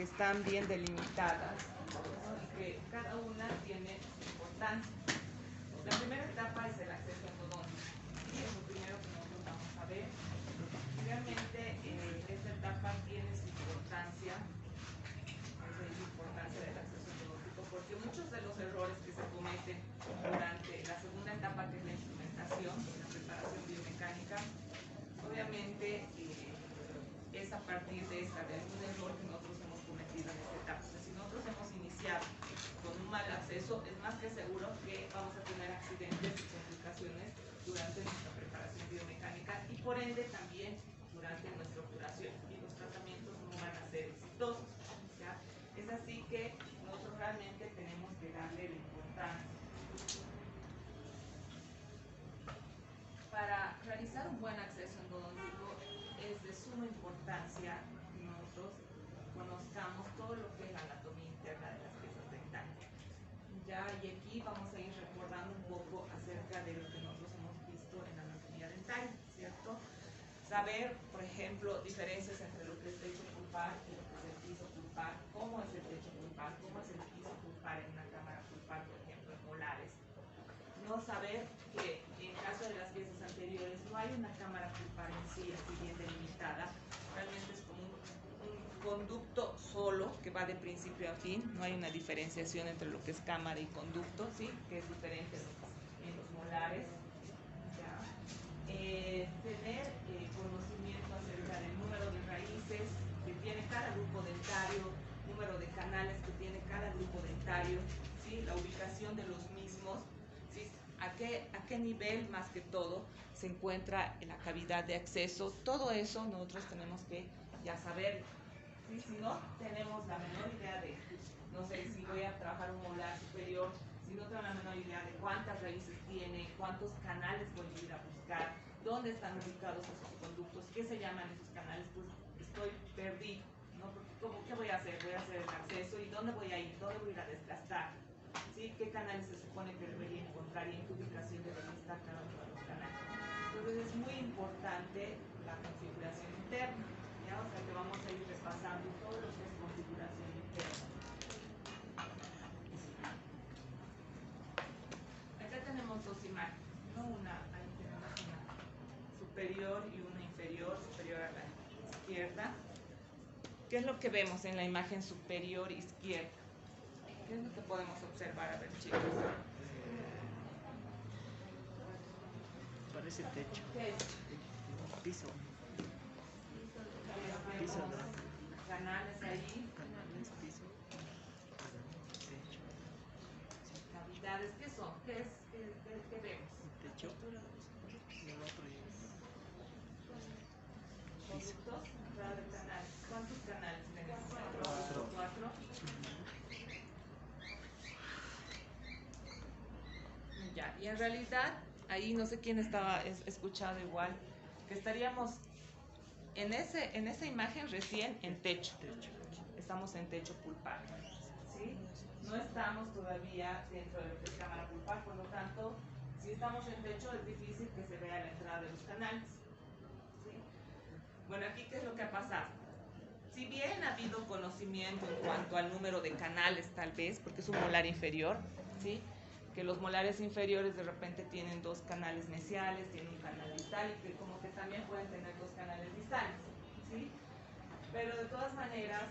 que están bien delimitadas, ¿no? Y que cada una tiene su importancia. La primera etapa es el acceso endodóntico. Es lo primero que nosotros vamos a ver. Realmente esta etapa tiene su importancia, del acceso endodóntico, porque muchos de los errores que se cometen durante la segunda etapa, que es la instrumentación, la preparación biomecánica, obviamente es a partir de un error que nosotros hemos cometido en esta etapa. O sea, si nosotros hemos iniciado con un mal acceso, es más que seguro que vamos a tener accidentes y complicaciones durante nuestra preparación biomecánica y por ende también durante nuestra curación, y los tratamientos no van a ser exitosos, ¿ya? Es así que nosotros realmente tenemos que darle la importancia. Para realizar un buen acceso endodóntico es de suma importancia que nosotros conozcamos todo lo que es la anatomía interna de las piezas dentales. Ya, y aquí vamos a ir recordando un poco acerca de lo que nosotros hemos visto en la anatomía dental, ¿cierto? Saber, por ejemplo, diferencias entre lo que es techo pulpar y lo que es el piso pulpar, cómo es el techo pulpar, cómo es el piso pulpar en una cámara pulpar, por ejemplo, en molares. No saber que en caso de las piezas anteriores no hay una cámara pulpar en sí, así bien delimitada, realmente es como un conducto solo que va de principio a fin, no hay una diferenciación entre lo que es cámara y conducto, ¿sí? Que es diferente en los molares. ¿Ya? Tener conocimiento acerca del número de raíces que tiene cada grupo dentario, número de canales que tiene cada grupo dentario, ¿sí? La ubicación de los mismos, ¿sí? ¿A qué nivel más que todo se encuentra en la cavidad de acceso? Todo eso nosotros tenemos que ya saber. ¿Sí? Si no tenemos la menor idea de, no sé, si voy a trabajar un molar superior, si no tengo la menor idea de cuántas raíces tiene, cuántos canales voy a ir a buscar, dónde están ubicados esos conductos, qué se llaman esos canales, pues estoy perdido, ¿no? Porque ¿qué voy a hacer? Voy a hacer el acceso y ¿dónde voy a ir? ¿Dónde voy a ir a desgastar? ¿Sí? ¿Qué canales se supone que debería encontrar y en qué ubicación debería estar cada uno de los canales? Entonces es muy importante la configuración interna, ¿ya? O sea que vamos a ir repasando todo lo que es configuración interna. Acá tenemos dos imágenes, ¿no? Ahí tenemos una superior y una inferior, superior a la izquierda. ¿Qué es lo que vemos en la imagen superior izquierda? ¿Qué es lo que podemos observar? A ver, chicos. Parece techo. ¿Qué es? Piso. Piso. Canales ahí. Canales, piso. Techo. Cavidades, ¿qué son? ¿Qué vemos? Techo. Y el otro es Conductos, entrada de canales. ¿Cuántos canales tenemos? Cuatro. Ya, y en realidad, ahí no sé quién estaba escuchado igual, que estaríamos en esa imagen recién en techo. Estamos en techo pulpar, ¿sí? No estamos todavía dentro de lo que es cámara pulpar, por lo tanto, si estamos en techo es difícil que se vea la entrada de los canales, ¿sí? Bueno, aquí ¿qué es lo que ha pasado? Si bien ha habido conocimiento en cuanto al número de canales, tal vez, porque es un molar inferior, ¿sí? Que los molares inferiores de repente tienen dos canales mesiales, tienen un canal distal y que como que también pueden tener dos canales distales, ¿sí? Pero de todas maneras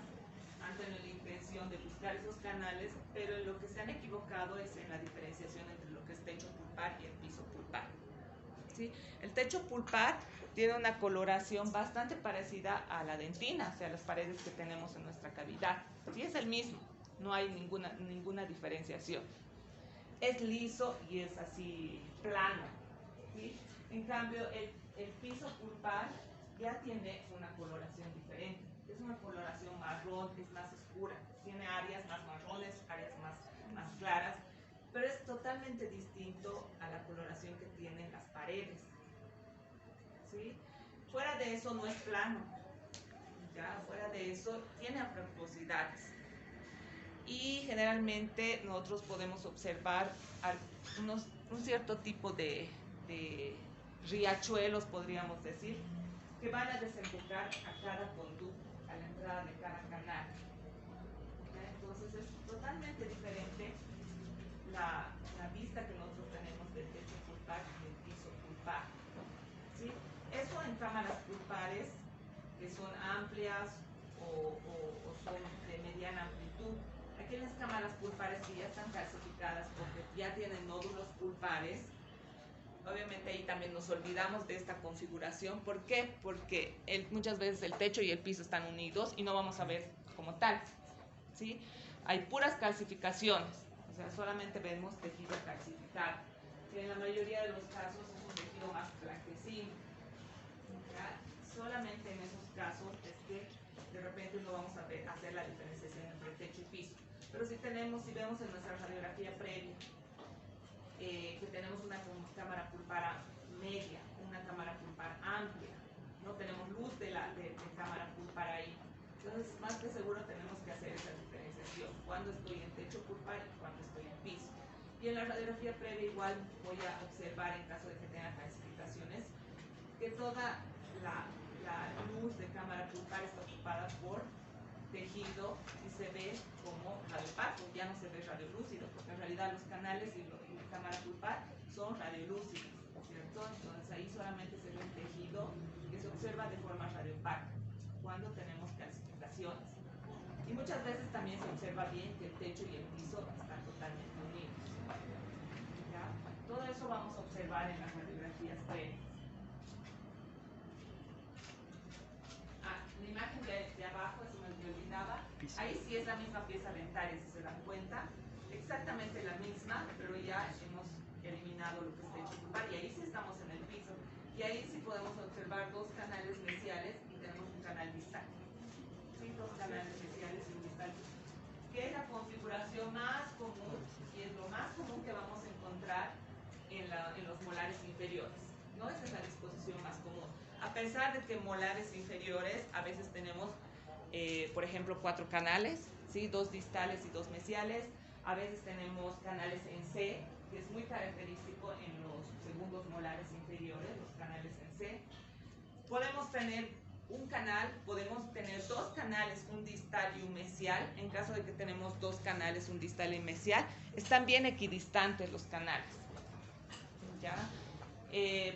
han tenido la intención de buscar esos canales, pero en lo que se han equivocado es en la diferenciación entre lo que es techo pulpar y el piso pulpar, ¿sí? El techo pulpar tiene una coloración bastante parecida a la dentina, o sea, las paredes que tenemos en nuestra cavidad. Sí, es el mismo, no hay ninguna diferenciación. Es liso y es así plano, ¿sí? En cambio, el piso pulpar ya tiene una coloración diferente. Es una coloración marrón, es más oscura, tiene áreas más marrones, áreas más claras, pero es totalmente distinto a la coloración que tienen las paredes, ¿sí? Fuera de eso no es plano, ya fuera de eso tiene aproposidades. Y generalmente nosotros podemos observar un cierto tipo de riachuelos, podríamos decir, que van a desembocar a cada conducto, a la entrada de cada canal. Entonces es totalmente diferente la vista que nosotros tenemos del techo pulpar y del piso pulpar. ¿Sí? Eso en cámaras pulpares que son amplias o son de mediana amplitud. Aquí en las cámaras pulpares que ya están calcificadas porque ya tienen nódulos pulpares, obviamente ahí también nos olvidamos de esta configuración. ¿Por qué? Porque muchas veces el techo y el piso están unidos y no vamos a ver como tal, ¿sí? Hay puras calcificaciones, o sea, solamente vemos tejido calcificado, que en la mayoría de los casos es un tejido más blanquecino. ¿Ya? Solamente en esos casos es que de repente no vamos a hacer la diferenciación entre techo y piso. Pero si vemos en nuestra radiografía previa que tenemos una cámara pulpar media, una cámara pulpar amplia, no tenemos luz de cámara pulpar ahí. Entonces, más que seguro tenemos que hacer esa diferenciación, cuando estoy en techo pulpar y cuando estoy en piso. Y en la radiografía previa igual voy a observar, en caso de que tenga calcificaciones, que toda la luz de cámara pulpar está ocupada por tejido y se ve como radiopaco, ya no se ve radiolúcido, porque en realidad los canales y la cámara pulpar son radiolúcidos, ¿cierto? Entonces ahí solamente se ve el tejido que se observa de forma radiopaca cuando tenemos calcificaciones. Y muchas veces también se observa bien que el techo y el piso están totalmente unidos. ¿Ya? Todo eso vamos a observar en las radiografías previas. La imagen de abajo, eso me olvidaba, ahí sí es la misma pieza dentaria, si se dan cuenta, exactamente la misma, pero ya hemos eliminado lo que es techo pulpar y ahí sí estamos en el piso. Y ahí sí podemos observar dos canales mesiales y tenemos un canal distal. ¿Sí? Dos canales mesiales y un distal, que es la configuración más común y es lo más común que vamos a encontrar en los molares inferiores. ¿No? Esa es la disposición más común. A pesar de que molares inferiores a veces tenemos, por ejemplo, 4 canales, ¿sí? 2 distales y 2 mesiales. A veces tenemos canales en C, que es muy característico en los segundos molares inferiores, los canales en C. Podemos tener un canal, podemos tener 2 canales, un distal y un mesial. En caso de que tenemos 2 canales, un distal y un mesial, están bien equidistantes los canales. ¿Ya?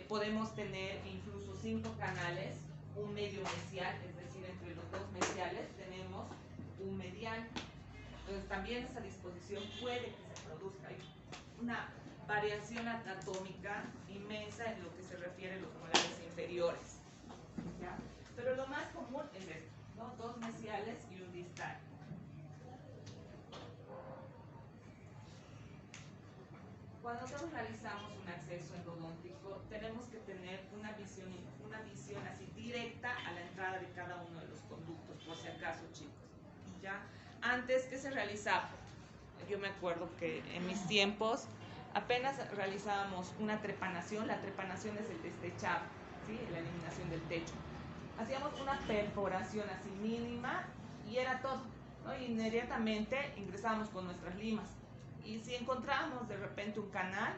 Podemos tener incluso 5 canales, un medio mesial, es decir, entre los 2 mesiales tenemos un medial. Entonces también esa disposición puede que se produzca. Hay una variación anatómica inmensa en lo que se refiere a los molares inferiores. ¿Ya? Pero lo más común es esto, ¿no? 2 mesiales y un distal. Cuando nosotros realizamos un acceso endodóntico, tenemos que tener una visión así directa a la entrada de cada uno de los conductos, por si acaso, chicos. ¿Ya? Antes, ¿qué se realizaba? Yo me acuerdo que en mis tiempos apenas realizábamos una trepanación. La trepanación es el destechado, ¿sí? La eliminación del techo. Hacíamos una perforación así mínima y era todo, ¿no? Y inmediatamente ingresábamos con nuestras limas. Y si encontrábamos de repente un canal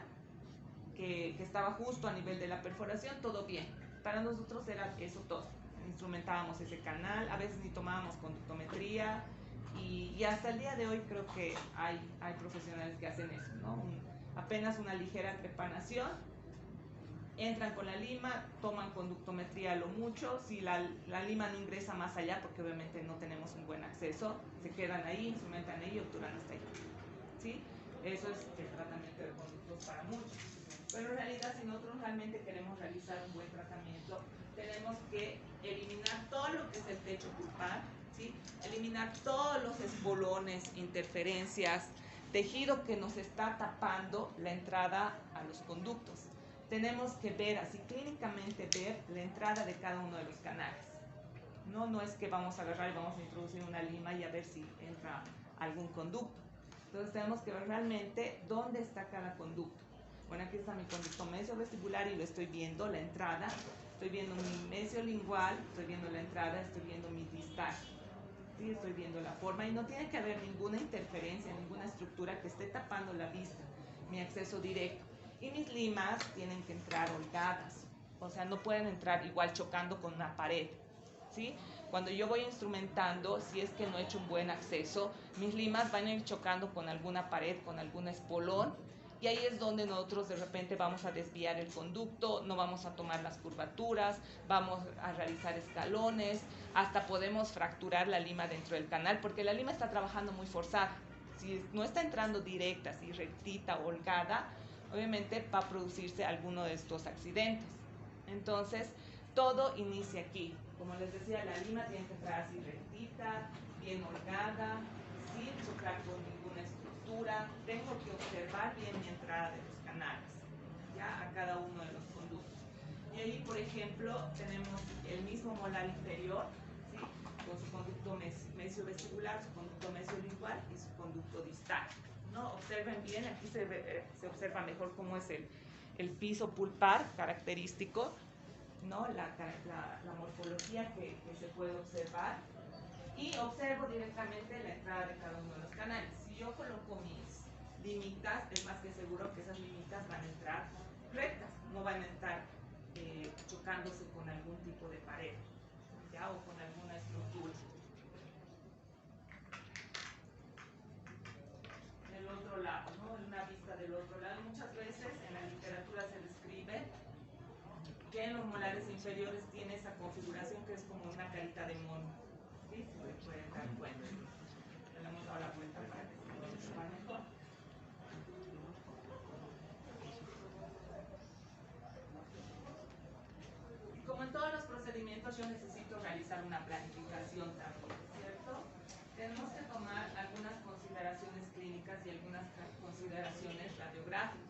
que estaba justo a nivel de la perforación, todo bien. Para nosotros era eso todo. Instrumentábamos ese canal, a veces ni tomábamos conductometría y hasta el día de hoy creo que hay profesionales que hacen eso, ¿no? Apenas una ligera trepanación, entran con la lima, toman conductometría a lo mucho. Si la lima no ingresa más allá, porque obviamente no tenemos un buen acceso, se quedan ahí, instrumentan ahí y obturan hasta ahí. ¿Sí? Eso es el tratamiento de conductos para muchos. Pero en realidad, si nosotros realmente queremos realizar un buen tratamiento, tenemos que eliminar todo lo que es el techo pulpar, ¿sí? Eliminar todos los espolones, interferencias, tejido que nos está tapando la entrada a los conductos. Tenemos que ver, así clínicamente ver la entrada de cada uno de los canales. No es que vamos a agarrar y vamos a introducir una lima y a ver si entra algún conducto. Entonces tenemos que ver realmente dónde está cada conducto. Bueno, aquí está mi conducto mesiovestibular y lo estoy viendo, la entrada. Estoy viendo mi mesiolingual, estoy viendo la entrada, estoy viendo mi distal. ¿Sí? Estoy viendo la forma y no tiene que haber ninguna interferencia, ninguna estructura que esté tapando la vista, mi acceso directo. Y mis limas tienen que entrar holgadas, o sea, no pueden entrar igual chocando con una pared, ¿sí? cuando yo voy instrumentando, si es que no he hecho un buen acceso, mis limas van a ir chocando con alguna pared, con algún espolón, y ahí es donde nosotros de repente vamos a desviar el conducto, no vamos a tomar las curvaturas, vamos a realizar escalones, hasta podemos fracturar la lima dentro del canal, porque la lima está trabajando muy forzada. Si no está entrando directa, si rectita, holgada, obviamente va a producirse alguno de estos accidentes. Entonces, todo inicia aquí. Como les decía, la lima tiene que entrar así rectita, bien holgada, sin chocar con ninguna estructura. Tengo que observar bien mi entrada de los canales, ya a cada uno de los conductos. Y ahí, por ejemplo, tenemos el mismo molar inferior, ¿sí? Con su conducto mesiovestibular, su conducto mesiolingual y su conducto distal, ¿no? Observen bien, aquí se observa mejor cómo es el piso pulpar característico, ¿no? La morfología que se puede observar, y observo directamente la entrada de cada uno de los canales. Si yo coloco mis limitas, es más que seguro que esas limitas van a entrar rectas, no van a estar chocándose con algún tipo de pared, ¿ya? O con alguna estructura. Del otro lado, ¿no? Una vista del otro lado. Muchas veces en la literatura se describe que en los molares inferiores tiene esa configuración que es como una carita de mono, ¿sí? Si se pueden dar cuenta. Le hemos dado la vuelta para que se vea mejor. Y como en todos los procedimientos, yo necesito realizar una planificación también, ¿cierto? Tenemos que tomar algunas consideraciones clínicas y algunas consideraciones radiográficas,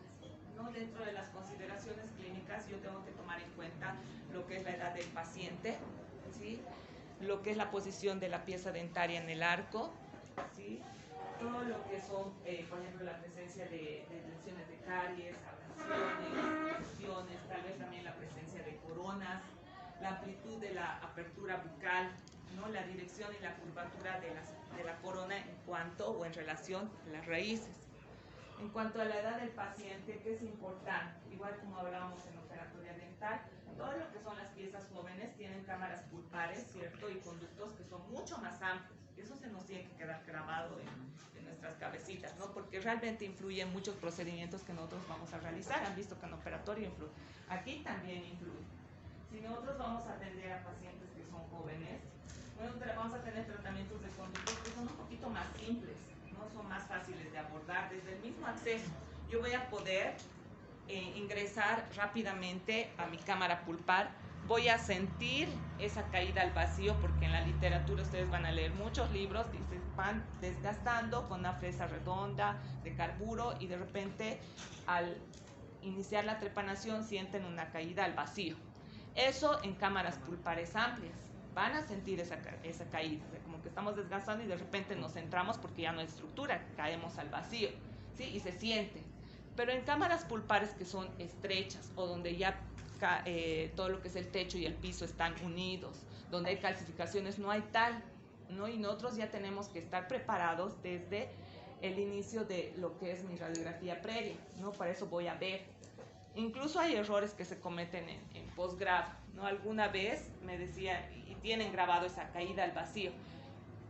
¿no? Dentro de las consideraciones clínicas yo tengo que tomar en cuenta lo que es la edad del paciente, ¿sí? Lo que es la posición de la pieza dentaria en el arco, ¿sí? Todo lo que son, por ejemplo, la presencia de lesiones de caries, abrasiones, fusiones, tal vez también la presencia de coronas, la amplitud de la apertura bucal, ¿no? La dirección y la curvatura de la corona en cuanto o en relación a las raíces. En cuanto a la edad del paciente, que es importante, igual como hablábamos en operatoria dental, todo lo que son las piezas jóvenes tienen cámaras pulpares, ¿cierto? Y conductos que son mucho más amplios. Eso se nos tiene que quedar grabado en nuestras cabecitas, ¿no? Porque realmente influye en muchos procedimientos que nosotros vamos a realizar. Han visto que en operatorio influye. Aquí también influye. Si nosotros vamos a atender a pacientes que son jóvenes, bueno, vamos a tener tratamientos de conductos que son un poquito más simples, ¿no? Son más fáciles de abordar desde el mismo acceso. Yo voy a poder ingresar rápidamente a mi cámara pulpar, voy a sentir esa caída al vacío, porque en la literatura ustedes van a leer muchos libros, dicen, van desgastando con una fresa redonda de carburo y de repente al iniciar la trepanación sienten una caída al vacío. Eso en cámaras pulpares amplias. Van a sentir esa caída, o sea, como que estamos desgastando y de repente nos centramos porque ya no hay estructura, caemos al vacío, ¿sí? Y se siente. Pero en cámaras pulpares que son estrechas o donde ya todo lo que es el techo y el piso están unidos, donde hay calcificaciones, no hay tal, ¿no? Y nosotros ya tenemos que estar preparados desde el inicio de lo que es mi radiografía previa, ¿no? Para eso voy a ver. Incluso hay errores que se cometen en posgrado, ¿no? Alguna vez me decía, y tienen grabado esa caída al vacío,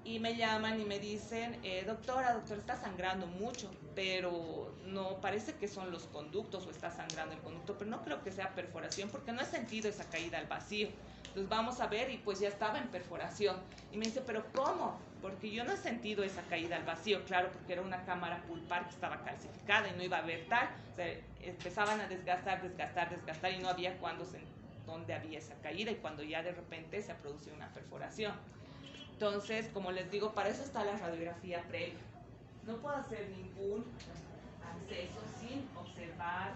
y me llaman y me dicen, doctora, está sangrando mucho, pero no, parece que son los conductos o está sangrando el conducto, pero no creo que sea perforación porque no he sentido esa caída al vacío. Entonces vamos a ver y pues ya estaba en perforación. Y me dice, ¿pero cómo? Porque yo no he sentido esa caída al vacío, claro, porque era una cámara pulpar que estaba calcificada y no iba a haber tal. O sea, empezaban a desgastar y no había dónde había esa caída y cuando ya de repente se producía una perforación. Entonces, como les digo, para eso está la radiografía previa. No puedo hacer ningún acceso sin observar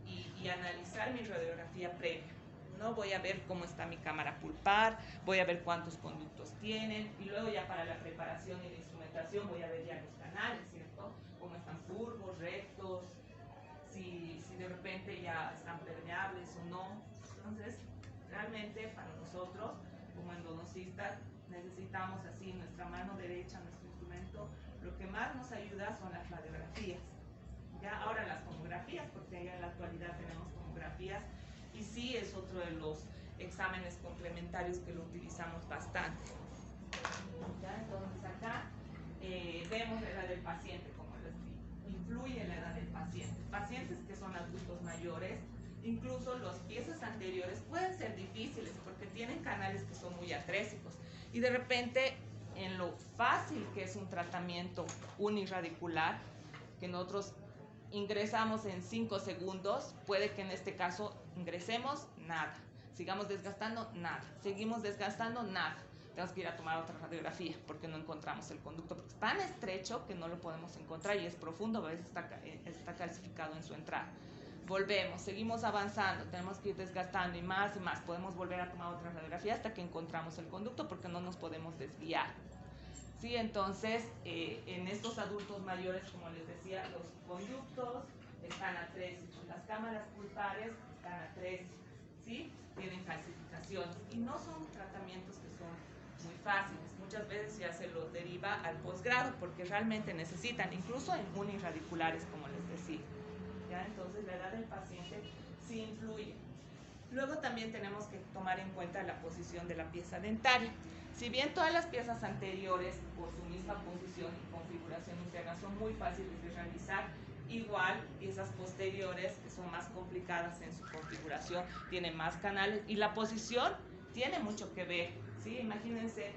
y analizar mi radiografía previa. No voy a ver cómo está mi cámara pulpar, voy a ver cuántos conductos tienen y luego ya para la preparación y la instrumentación voy a ver ya los canales, ¿cierto? Cómo están curvos, rectos, si de repente ya están permeables o no. Entonces, realmente para nosotros, como endodoncistas, necesitamos así nuestra mano derecha, nuestro instrumento. Lo que más nos ayuda son las radiografías. Ya ahora las tomografías, porque ya en la actualidad tenemos tomografías y sí es otro de los exámenes complementarios que lo utilizamos bastante. ¿Ya? Entonces acá vemos la edad del paciente, como les digo, influye la edad del paciente. Pacientes que son adultos mayores, incluso las piezas anteriores pueden ser difíciles porque tienen canales que son muy atrésicos y de repente en lo fácil que es un tratamiento uniradicular, que nosotros ingresamos en 5 segundos, puede que en este caso ingresemos nada, sigamos desgastando nada, seguimos desgastando nada. Tenemos que ir a tomar otra radiografía porque no encontramos el conducto, porque es tan estrecho que no lo podemos encontrar y es profundo, a veces está calcificado en su entrada. Volvemos, seguimos avanzando, tenemos que ir desgastando y más, podemos volver a tomar otra radiografía hasta que encontramos el conducto porque no nos podemos desviar. ¿Sí? Entonces, en estos adultos mayores, como les decía, los conductos están atrésitos, las cámaras pulpares están atrésitas, ¿sí? Tienen calcificaciones y no son tratamientos que son muy fáciles. Muchas veces ya se los deriva al posgrado porque realmente necesitan, incluso en unirradiculares, como les decía. ¿Ya? Entonces, la edad del paciente sí influye. Luego también tenemos que tomar en cuenta la posición de la pieza dentaria. Si bien todas las piezas anteriores, por su misma posición y configuración interna, son muy fáciles de realizar, igual piezas posteriores, que son más complicadas en su configuración, tienen más canales y la posición tiene mucho que ver, ¿sí? Imagínense,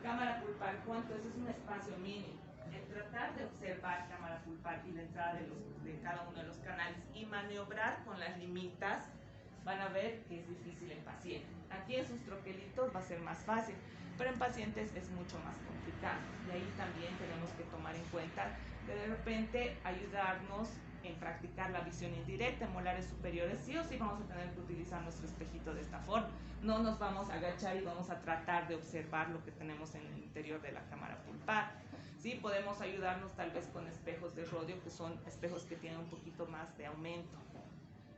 cámara pulpar, ¿cuánto es? Es un espacio mínimo. El tratar de observar cámara pulpar y la entrada de cada uno de los canales y maniobrar con las limitas, van a ver que es difícil en paciente. Aquí en sus troquelitos va a ser más fácil, pero en pacientes es mucho más complicado. Y ahí también tenemos que tomar en cuenta que de repente ayudarnos en practicar la visión indirecta en molares superiores, sí o sí vamos a tener que utilizar nuestro espejito de esta forma. No nos vamos a agachar y vamos a tratar de observar lo que tenemos en el interior de la cámara pulpar. Sí, podemos ayudarnos tal vez con espejos de rodio, que son espejos que tienen un poquito más de aumento,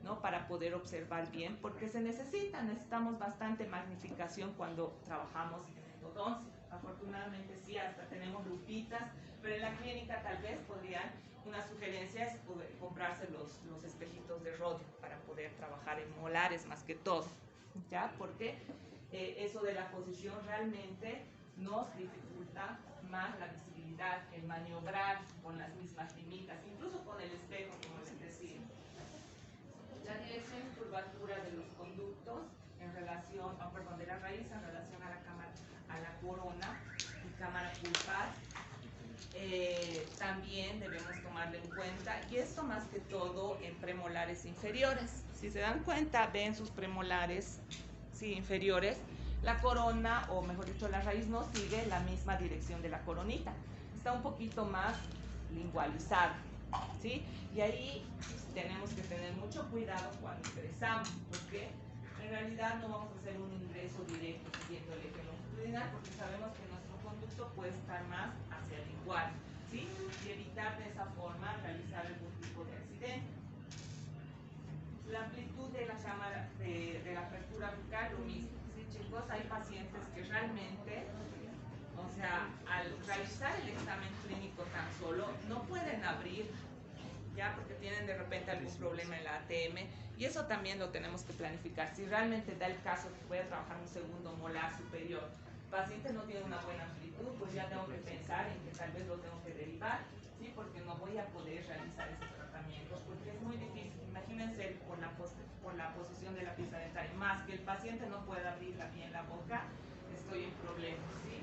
¿no? Para poder observar bien, porque necesitamos bastante magnificación cuando trabajamos en endodoncia. Afortunadamente sí, hasta tenemos lupitas, pero en la clínica tal vez una sugerencia es poder comprarse los espejitos de rodio para poder trabajar en molares más que todo, ¿ya? Porque eso de la posición realmente nos dificulta más la visibilidad, el maniobrar con las mismas limitas, incluso con el espejo, como les decía. La dirección y curvatura de los conductos en relación, de la raíz en relación a la cámara, a la corona y cámara pulpar, también debemos tomarlo en cuenta, y esto más que todo en premolares inferiores. Si se dan cuenta, ven sus premolares, sí, inferiores, la corona, o mejor dicho, la raíz no sigue la misma dirección de la coronita, está un poquito más lingualizada, ¿sí? Y ahí tenemos que tener mucho cuidado cuando ingresamos, porque en realidad no vamos a hacer un ingreso directo siguiendo el eje longitudinal, porque sabemos que nuestro conducto puede estar más hacia el igual, ¿sí? Y evitar de esa forma realizar algún tipo de accidente. La amplitud de la cámara de la apertura bucal, lo mismo, ¿sí, chicos? Hay pacientes que realmente, o sea, al realizar el examen clínico tan solo, no pueden abrir, ya, porque tienen de repente algún problema en la ATM, y eso también lo tenemos que planificar. Si realmente da el caso que voy a trabajar un segundo molar superior, el paciente no tiene una buena amplitud, pues ya tengo que pensar en que tal vez lo tengo que derivar, ¿sí? Porque no voy a poder realizar esos tratamientos, porque es muy difícil. Imagínense por la posición de la pieza dental, más que el paciente no pueda abrir bien la boca, estoy en problemas, ¿sí?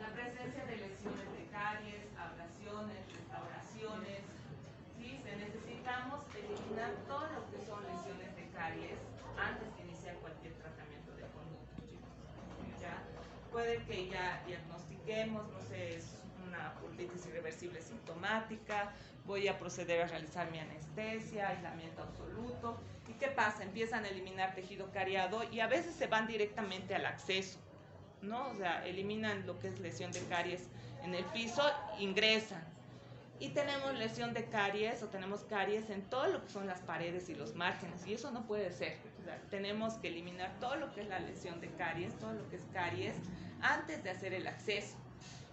La presencia de lesiones de caries, ablaciones, restauraciones, ¿sí? Necesitamos eliminar todo lo que son lesiones de caries antes de iniciar cualquier tratamiento de conducto, chicos. ¿Ya? Puede que ya diagnostiquemos, no sé, es una pulpitis irreversible sintomática, voy a proceder a realizar mi anestesia, aislamiento absoluto. ¿Y qué pasa? Empiezan a eliminar tejido cariado y a veces se van directamente al acceso, ¿no? O sea, eliminan lo que es lesión de caries en el piso, ingresan. Y tenemos lesión de caries o tenemos caries en todo lo que son las paredes y los márgenes, y eso no puede ser. O sea, tenemos que eliminar todo lo que es la lesión de caries, todo lo que es caries, antes de hacer el acceso.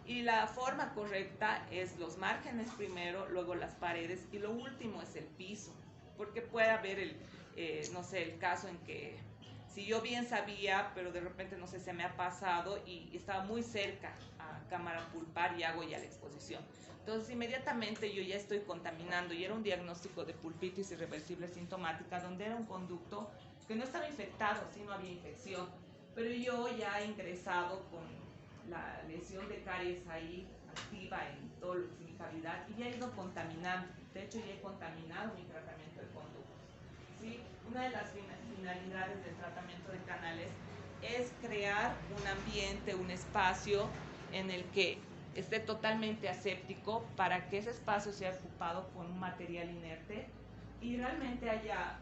Y la forma correcta es los márgenes primero, luego las paredes, y lo último es el piso, porque puede haber no sé, el caso en que si yo bien sabía, pero de repente no sé, se me ha pasado y estaba muy cerca a cámara pulpar y hago ya la exposición. Entonces inmediatamente yo ya estoy contaminando y era un diagnóstico de pulpitis irreversible sintomática donde era un conducto que no estaba infectado, sí no había infección, pero yo ya he ingresado con la lesión de caries ahí activa en todo lo que es mi cavidad y ya he ido contaminando. De hecho ya he contaminado mi tratamiento de conductos. ¿Sí? Una de las finalidades del tratamiento de canales es crear un ambiente, un espacio en el que esté totalmente aséptico para que ese espacio sea ocupado con un material inerte y realmente haya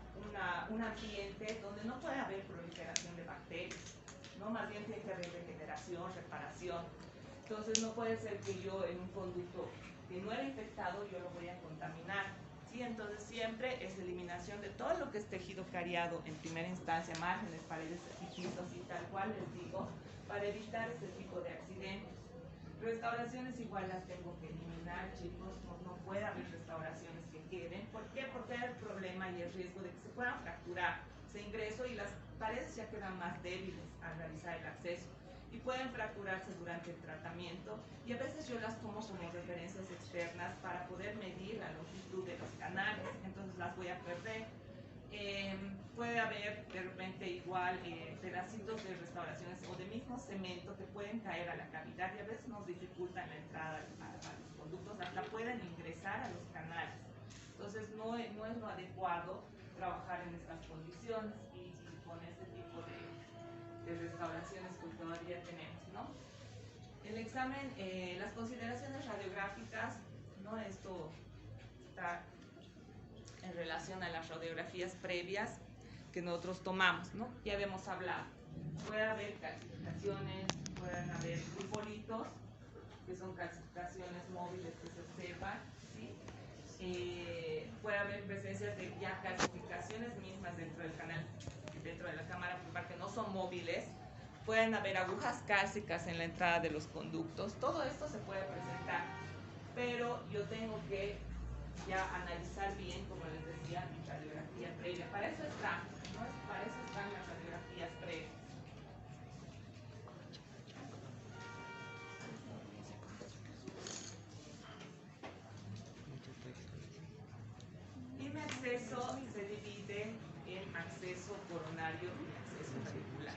un ambiente donde no puede haber proliferación de bacterias, ¿no? Más bien tiene que haber regeneración, reparación. Entonces no puede ser que yo en un conducto que no era infectado yo lo voy a contaminar. ¿Sí? Entonces siempre es eliminación de todo lo que es tejido cariado en primera instancia, márgenes, paredes y pisos y tal cual les digo, para evitar este tipo de accidentes. Restauraciones igual las tengo que eliminar, chicos, no puede haber restauraciones que queden. ¿Por qué? Porque hay el problema y el riesgo de que se puedan fracturar. Se ingreso y las paredes ya quedan más débiles al realizar el acceso y pueden fracturarse durante el tratamiento y a veces yo las tomo como referencias externas para poder medir la longitud de los canales, entonces las voy a perder. Puede haber de repente igual pedacitos de restauraciones o de mismo cemento que pueden caer a la cavidad y a veces nos dificultan la entrada a los conductos, hasta pueden ingresar a los canales. Entonces no es lo adecuado trabajar en estas condiciones y con este tipo de restauraciones que todavía tenemos, ¿no? El examen, las consideraciones radiográficas, ¿no? Esto está en relación a las radiografías previas que nosotros tomamos, ¿no? Ya habíamos hablado. Puede haber calcificaciones, pueden haber pulpolitos, que son calcificaciones móviles que se observan, ¿sí? Puede haber presencias de ya calcificaciones mismas dentro del canal, dentro de la cámara pulpar, que no son móviles. Pueden haber agujas cálcicas en la entrada de los conductos. Todo esto se puede presentar, pero yo tengo que ya analizar bien, como les decía, mi radiografía previa. Para eso está, ¿no? Para eso están las radiografías previas. Y mi acceso se divide en acceso coronario y acceso radicular.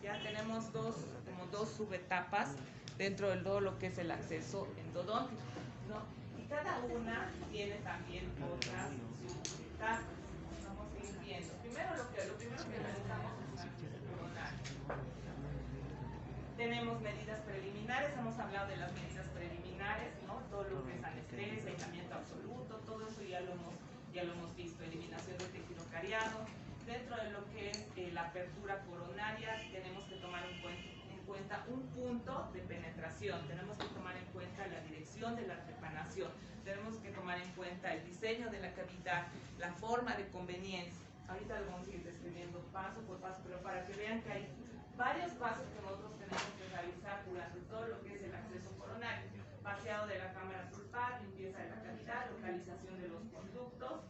Ya tenemos como dos subetapas dentro de todo lo que es el acceso endodóntico, ¿no? Y cada una tiene también otras subetapas. Vamos a ir viendo. Lo primero que realizamos es el acceso coronario. Tenemos medidas preliminares, hemos hablado de las medidas preliminares, ¿no? Todo lo que es anestesia, aislamiento absoluto, todo eso ya lo hemos visto, eliminación de tejido cariado. Dentro de lo que es la apertura coronaria, tenemos que tomar en cuenta un punto de penetración, tenemos que tomar en cuenta la dirección de la trepanación, tenemos que tomar en cuenta el diseño de la cavidad, la forma de conveniencia. Ahorita lo vamos a ir describiendo paso por paso, pero para que vean que hay varios pasos que nosotros tenemos que realizar durante todo lo que es el acceso coronario. Vaciado de la cámara pulpar, limpieza de la cavidad, localización de los conductos,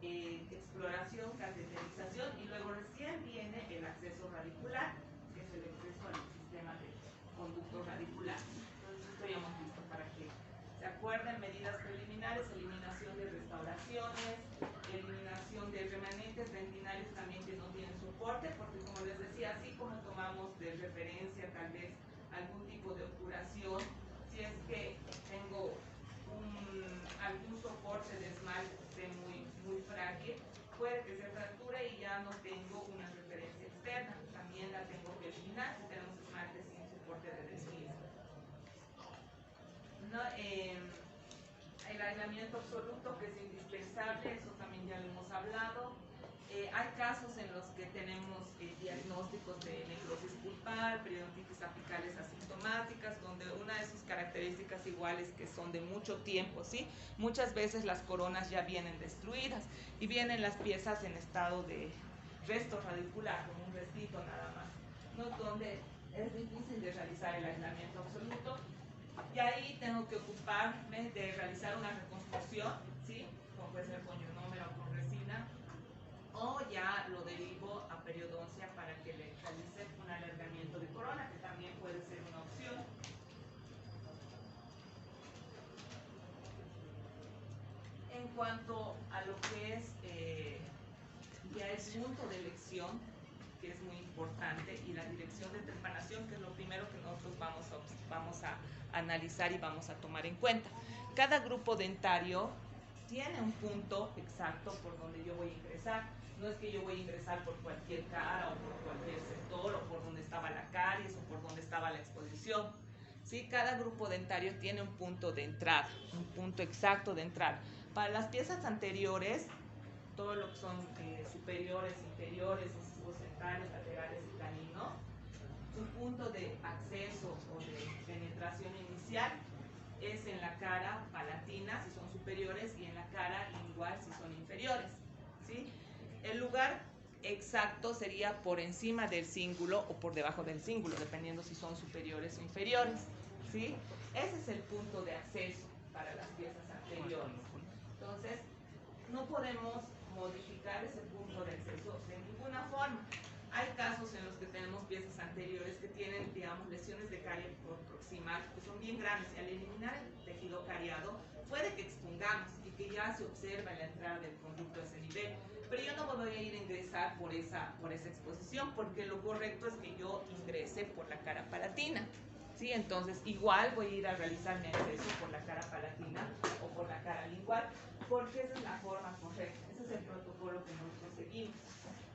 exploración, cateterización y luego recién viene el acceso radicular, que es el acceso al sistema de conducto radicular. Entonces esto ya hemos visto para que se acuerden: medidas preliminares, eliminación de restauraciones, eliminación de remanentes dentinarios también que no tienen soporte, porque como les decía, así como tomamos de referencia tal vez algún tipo de obturación, si es que tengo algún soporte de esmalte que esté muy frágil, puede que se fracture y ya no tengo una referencia externa, también la tengo que eliminar si tenemos esmalte sin soporte de desliz. ¿No? El aislamiento absoluto, que es indispensable, eso también ya lo hemos hablado. Hay casos en los que tenemos diagnósticos de necrosis pulpar, periodontitis apicales asintomáticas, donde una de sus características iguales que son de mucho tiempo, ¿sí? Muchas veces las coronas ya vienen destruidas y vienen las piezas en estado de resto radicular, como un restito nada más, ¿no? Donde es difícil de realizar el aislamiento absoluto. Y ahí tengo que ocuparme de realizar una reconstrucción, ¿sí? Como puede ser con ionómero o con resina, o o ya lo derivo a periodoncia para que le realice un alargamiento de corona, que también puede ser una opción. En cuanto a lo que es ya el punto de elección, que es muy importante, y la dirección de trepanación, que es lo primero que nosotros vamos a analizar y vamos a tomar en cuenta. Cada grupo dentario tiene un punto exacto por donde yo voy a ingresar. No es que yo voy a ingresar por cualquier cara o por cualquier sector o por donde estaba la caries o por donde estaba la exposición. ¿Sí? Cada grupo dentario tiene un punto de entrada, un punto exacto de entrada. Para las piezas anteriores, todo lo que son superiores, inferiores, incisivos centrales, laterales y caninos, su punto de acceso o de penetración inicial es en la cara palatina si son superiores y en la cara lingual si son inferiores, ¿sí? El lugar exacto sería por encima del cíngulo o por debajo del cíngulo, dependiendo si son superiores o inferiores, ¿sí? Ese es el punto de acceso para las piezas anteriores. Entonces, no podemos modificar ese punto de acceso de ninguna forma. Hay casos en los que tenemos piezas anteriores que tienen, digamos, lesiones de carie proximal, que son bien grandes, y al eliminar el tejido cariado, puede que expungamos y que ya se observa la entrada del conducto a ese nivel. Pero yo no me voy a ir a ingresar por esa exposición, porque lo correcto es que yo ingrese por la cara palatina. ¿Sí? Entonces, igual voy a ir a realizar mi acceso por la cara palatina o por la cara lingual, porque esa es la forma correcta, ese es el protocolo que nosotros seguimos.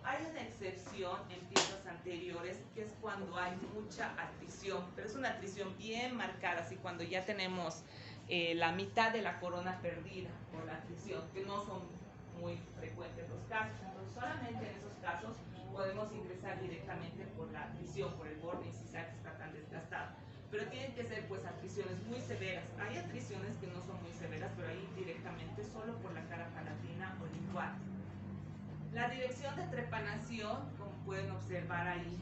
Hay una excepción en piezas anteriores, que es cuando hay mucha atrición, pero es una atrición bien marcada, así cuando ya tenemos la mitad de la corona perdida por la atrición, que no son muy frecuentes los casos. Entonces, solamente en esos casos podemos ingresar directamente por la atrición, por el borde incisal que está tan desgastado. Pero tienen que ser pues atriciones muy severas. Hay atriciones que no son muy severas, pero ahí directamente solo por la cara palatina o lingual. La dirección de trepanación, como pueden observar ahí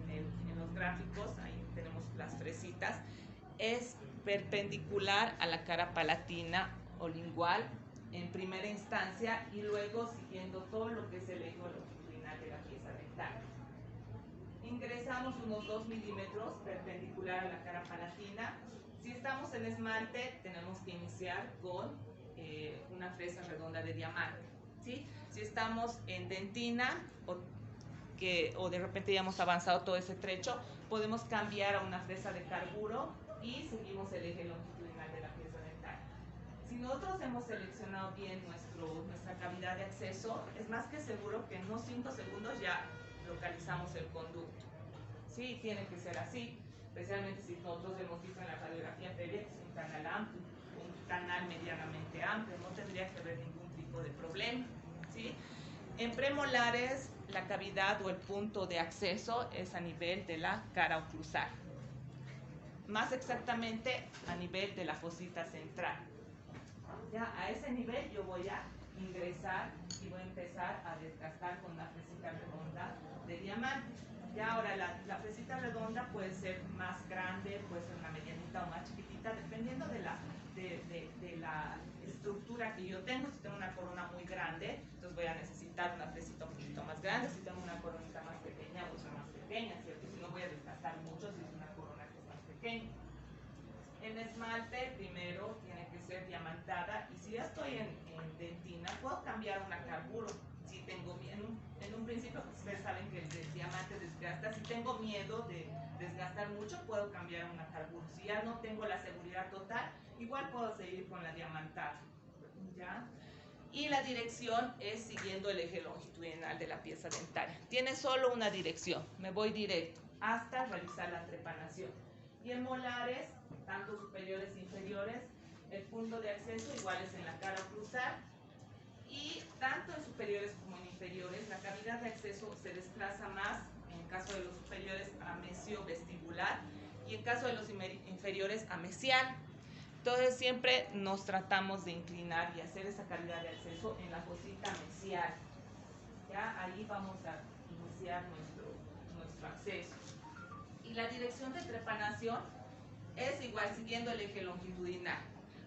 en los gráficos, ahí tenemos las fresitas, es perpendicular a la cara palatina o lingual en primera instancia y luego siguiendo todo lo que es el eje longitudinal de la pieza dental. Ingresamos unos 2 milímetros perpendicular a la cara palatina. Si estamos en esmalte, tenemos que iniciar con una fresa redonda de diamante, ¿sí? Si estamos en dentina o de repente ya hemos avanzado todo ese trecho, podemos cambiar a una fresa de carburo y seguimos el eje longitudinal de la pieza dental. Si nosotros hemos seleccionado bien nuestra cavidad de acceso, es más que seguro que en unos 5 segundos ya localizamos el conducto. Sí, tiene que ser así, especialmente si nosotros hemos visto en la radiografía previa que es un canal amplio, un canal medianamente amplio, no tendría que haber ningún tipo de problema, ¿sí? En premolares, la cavidad o el punto de acceso es a nivel de la cara oclusal, más exactamente a nivel de la fosita central. Ya a ese nivel yo voy a ingresar y voy a empezar a desgastar con una fresita redonda de diamante. Ya ahora la fresita redonda puede ser más grande, puede ser una medianita o más chiquitita, dependiendo de la estructura que yo tengo. Si tengo una corona muy grande, entonces voy a necesitar una fresita un poquito más grande. Si tengo una coronita más pequeña, voy a usar más pequeña, ¿cierto? Si no, voy a desgastar mucho si es una corona que es más pequeña. En esmalte, primero tiene que ser diamantada, y si ya estoy en dentina, puedo cambiar una carburo. Si tengo, en un principio, pues ustedes saben que el diamante desgasta. Si tengo miedo de desgastar mucho, puedo cambiar una carburo. Si ya no tengo la seguridad total, igual puedo seguir con la diamantada, ¿ya? Y la dirección es siguiendo el eje longitudinal de la pieza dentaria. Tiene solo una dirección, me voy directo hasta realizar la trepanación. Y en molares, tanto superiores e inferiores, el punto de acceso igual es en la cara oclusal, y tanto en superiores como en inferiores la cavidad de acceso se desplaza más, en caso de los superiores, a mesio-vestibular, y en caso de los inferiores a mesial. Entonces siempre nos tratamos de inclinar y hacer esa cavidad de acceso en la fosita mesial. Ya ahí vamos a iniciar nuestro acceso. Y la dirección de trepanación es igual, siguiendo el eje longitudinal.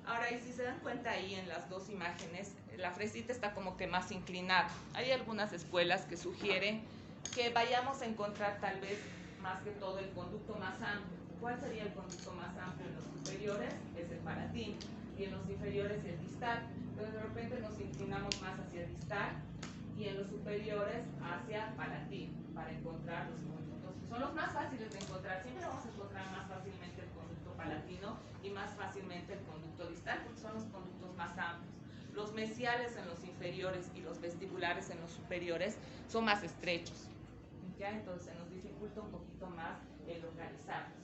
Ahora, y si se dan cuenta ahí en las dos imágenes, la fresita está como que más inclinada. Hay algunas escuelas que sugieren que vayamos a encontrar tal vez más que todo el conducto más amplio. ¿Cuál sería el conducto más amplio en los superiores? Es el palatino, y en los inferiores el distal. Entonces de repente nos inclinamos más hacia el distal y en los superiores hacia palatino para encontrar los conductos que son los más fáciles de encontrar. Siempre vamos a encontrar más fácilmente el conducto palatino y más fácilmente el conducto distal porque son los conductos más amplios. Los mesiales en los inferiores y los vestibulares en los superiores son más estrechos. ¿Ya? Entonces nos dificulta un poquito más el localizarlos.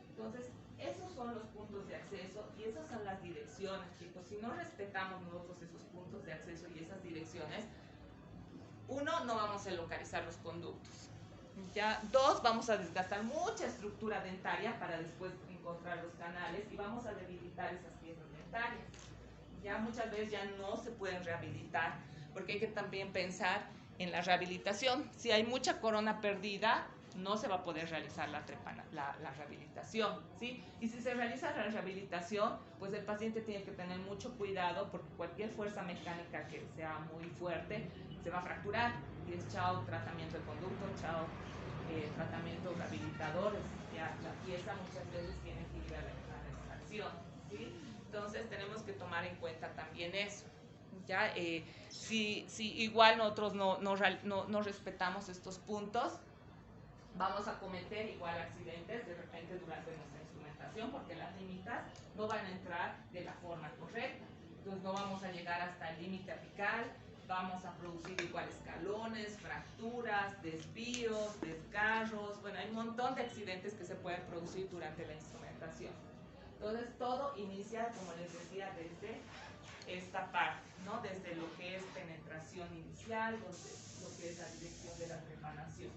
Entonces, esos son los puntos de acceso y esas son las direcciones, chicos. Si no respetamos nosotros esos puntos de acceso y esas direcciones, uno, no vamos a localizar los conductos. ¿Ya? Dos, vamos a desgastar mucha estructura dentaria para después encontrar los canales y vamos a debilitar esas piezas dentarias. Ya muchas veces ya no se pueden rehabilitar porque hay que también pensar en la rehabilitación. Si hay mucha corona perdida, no se va a poder realizar la rehabilitación, ¿sí? Y si se realiza la rehabilitación, pues el paciente tiene que tener mucho cuidado porque cualquier fuerza mecánica que sea muy fuerte se va a fracturar y es chao tratamiento de conducto, chao tratamiento rehabilitadores. Ya la pieza muchas veces tiene que ir a la extracción, ¿sí? Entonces tenemos que tomar en cuenta también eso. ¿Ya? Si igual nosotros no respetamos estos puntos, vamos a cometer igual accidentes de repente durante nuestra instrumentación porque las límites no van a entrar de la forma correcta. Entonces no vamos a llegar hasta el límite apical, vamos a producir igual escalones, fracturas, desvíos, desgarros. Bueno, hay un montón de accidentes que se pueden producir durante la instrumentación. Entonces todo inicia, como les decía, desde esta parte, ¿no? Desde lo que es penetración inicial, lo que es la dirección de la trepanación.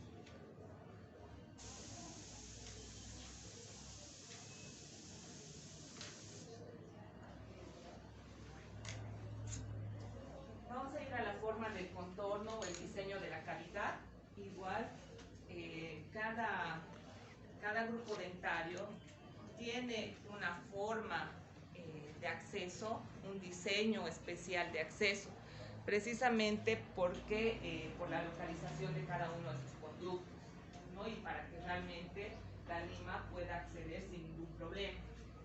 Vamos a ir a la forma del contorno o el diseño de la cavidad. Igual, cada grupo dentario tiene una forma de acceso, un diseño especial de acceso, precisamente porque por la localización de cada uno de sus conductos, ¿no? Y para que realmente la lima pueda acceder sin ningún problema.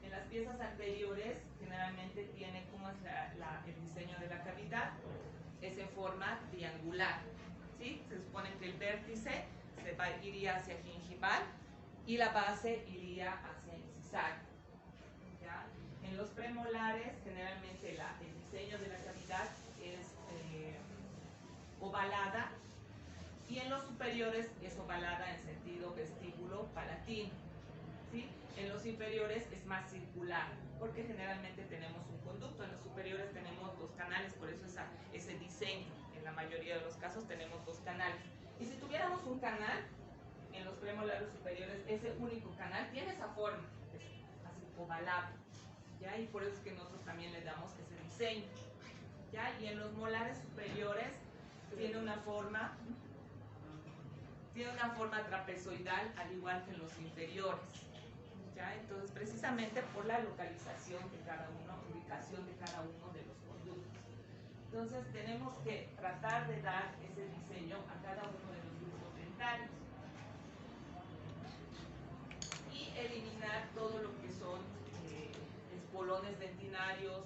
En las piezas anteriores generalmente tiene como es el diseño de la cavidad, es en forma triangular, ¿sí? Se supone que el vértice iría hacia gingival y la base iría hacia incisario. ¿Ya? En los premolares generalmente el diseño de la cavidad es ovalada y en los superiores es ovalada en sentido vestíbulo palatino, ¿sí? En los inferiores es más circular porque generalmente tenemos un conducto, en los superiores tenemos dos canales, por eso ese diseño, en la mayoría de los casos tenemos dos canales. Y si tuviéramos un canal, en los premolares superiores, ese único canal tiene esa forma, así ovalado, ¿ya? Y por eso es que nosotros también le damos ese diseño, ¿ya? Y en los molares superiores tiene una forma trapezoidal, al igual que en los inferiores, ¿ya? Entonces, precisamente por la localización de cada uno, ubicación de cada uno de los conductos. Entonces, tenemos que tratar de dar ese diseño a cada uno de los grupos dentarios y eliminar todo lo que son espolones dentinarios,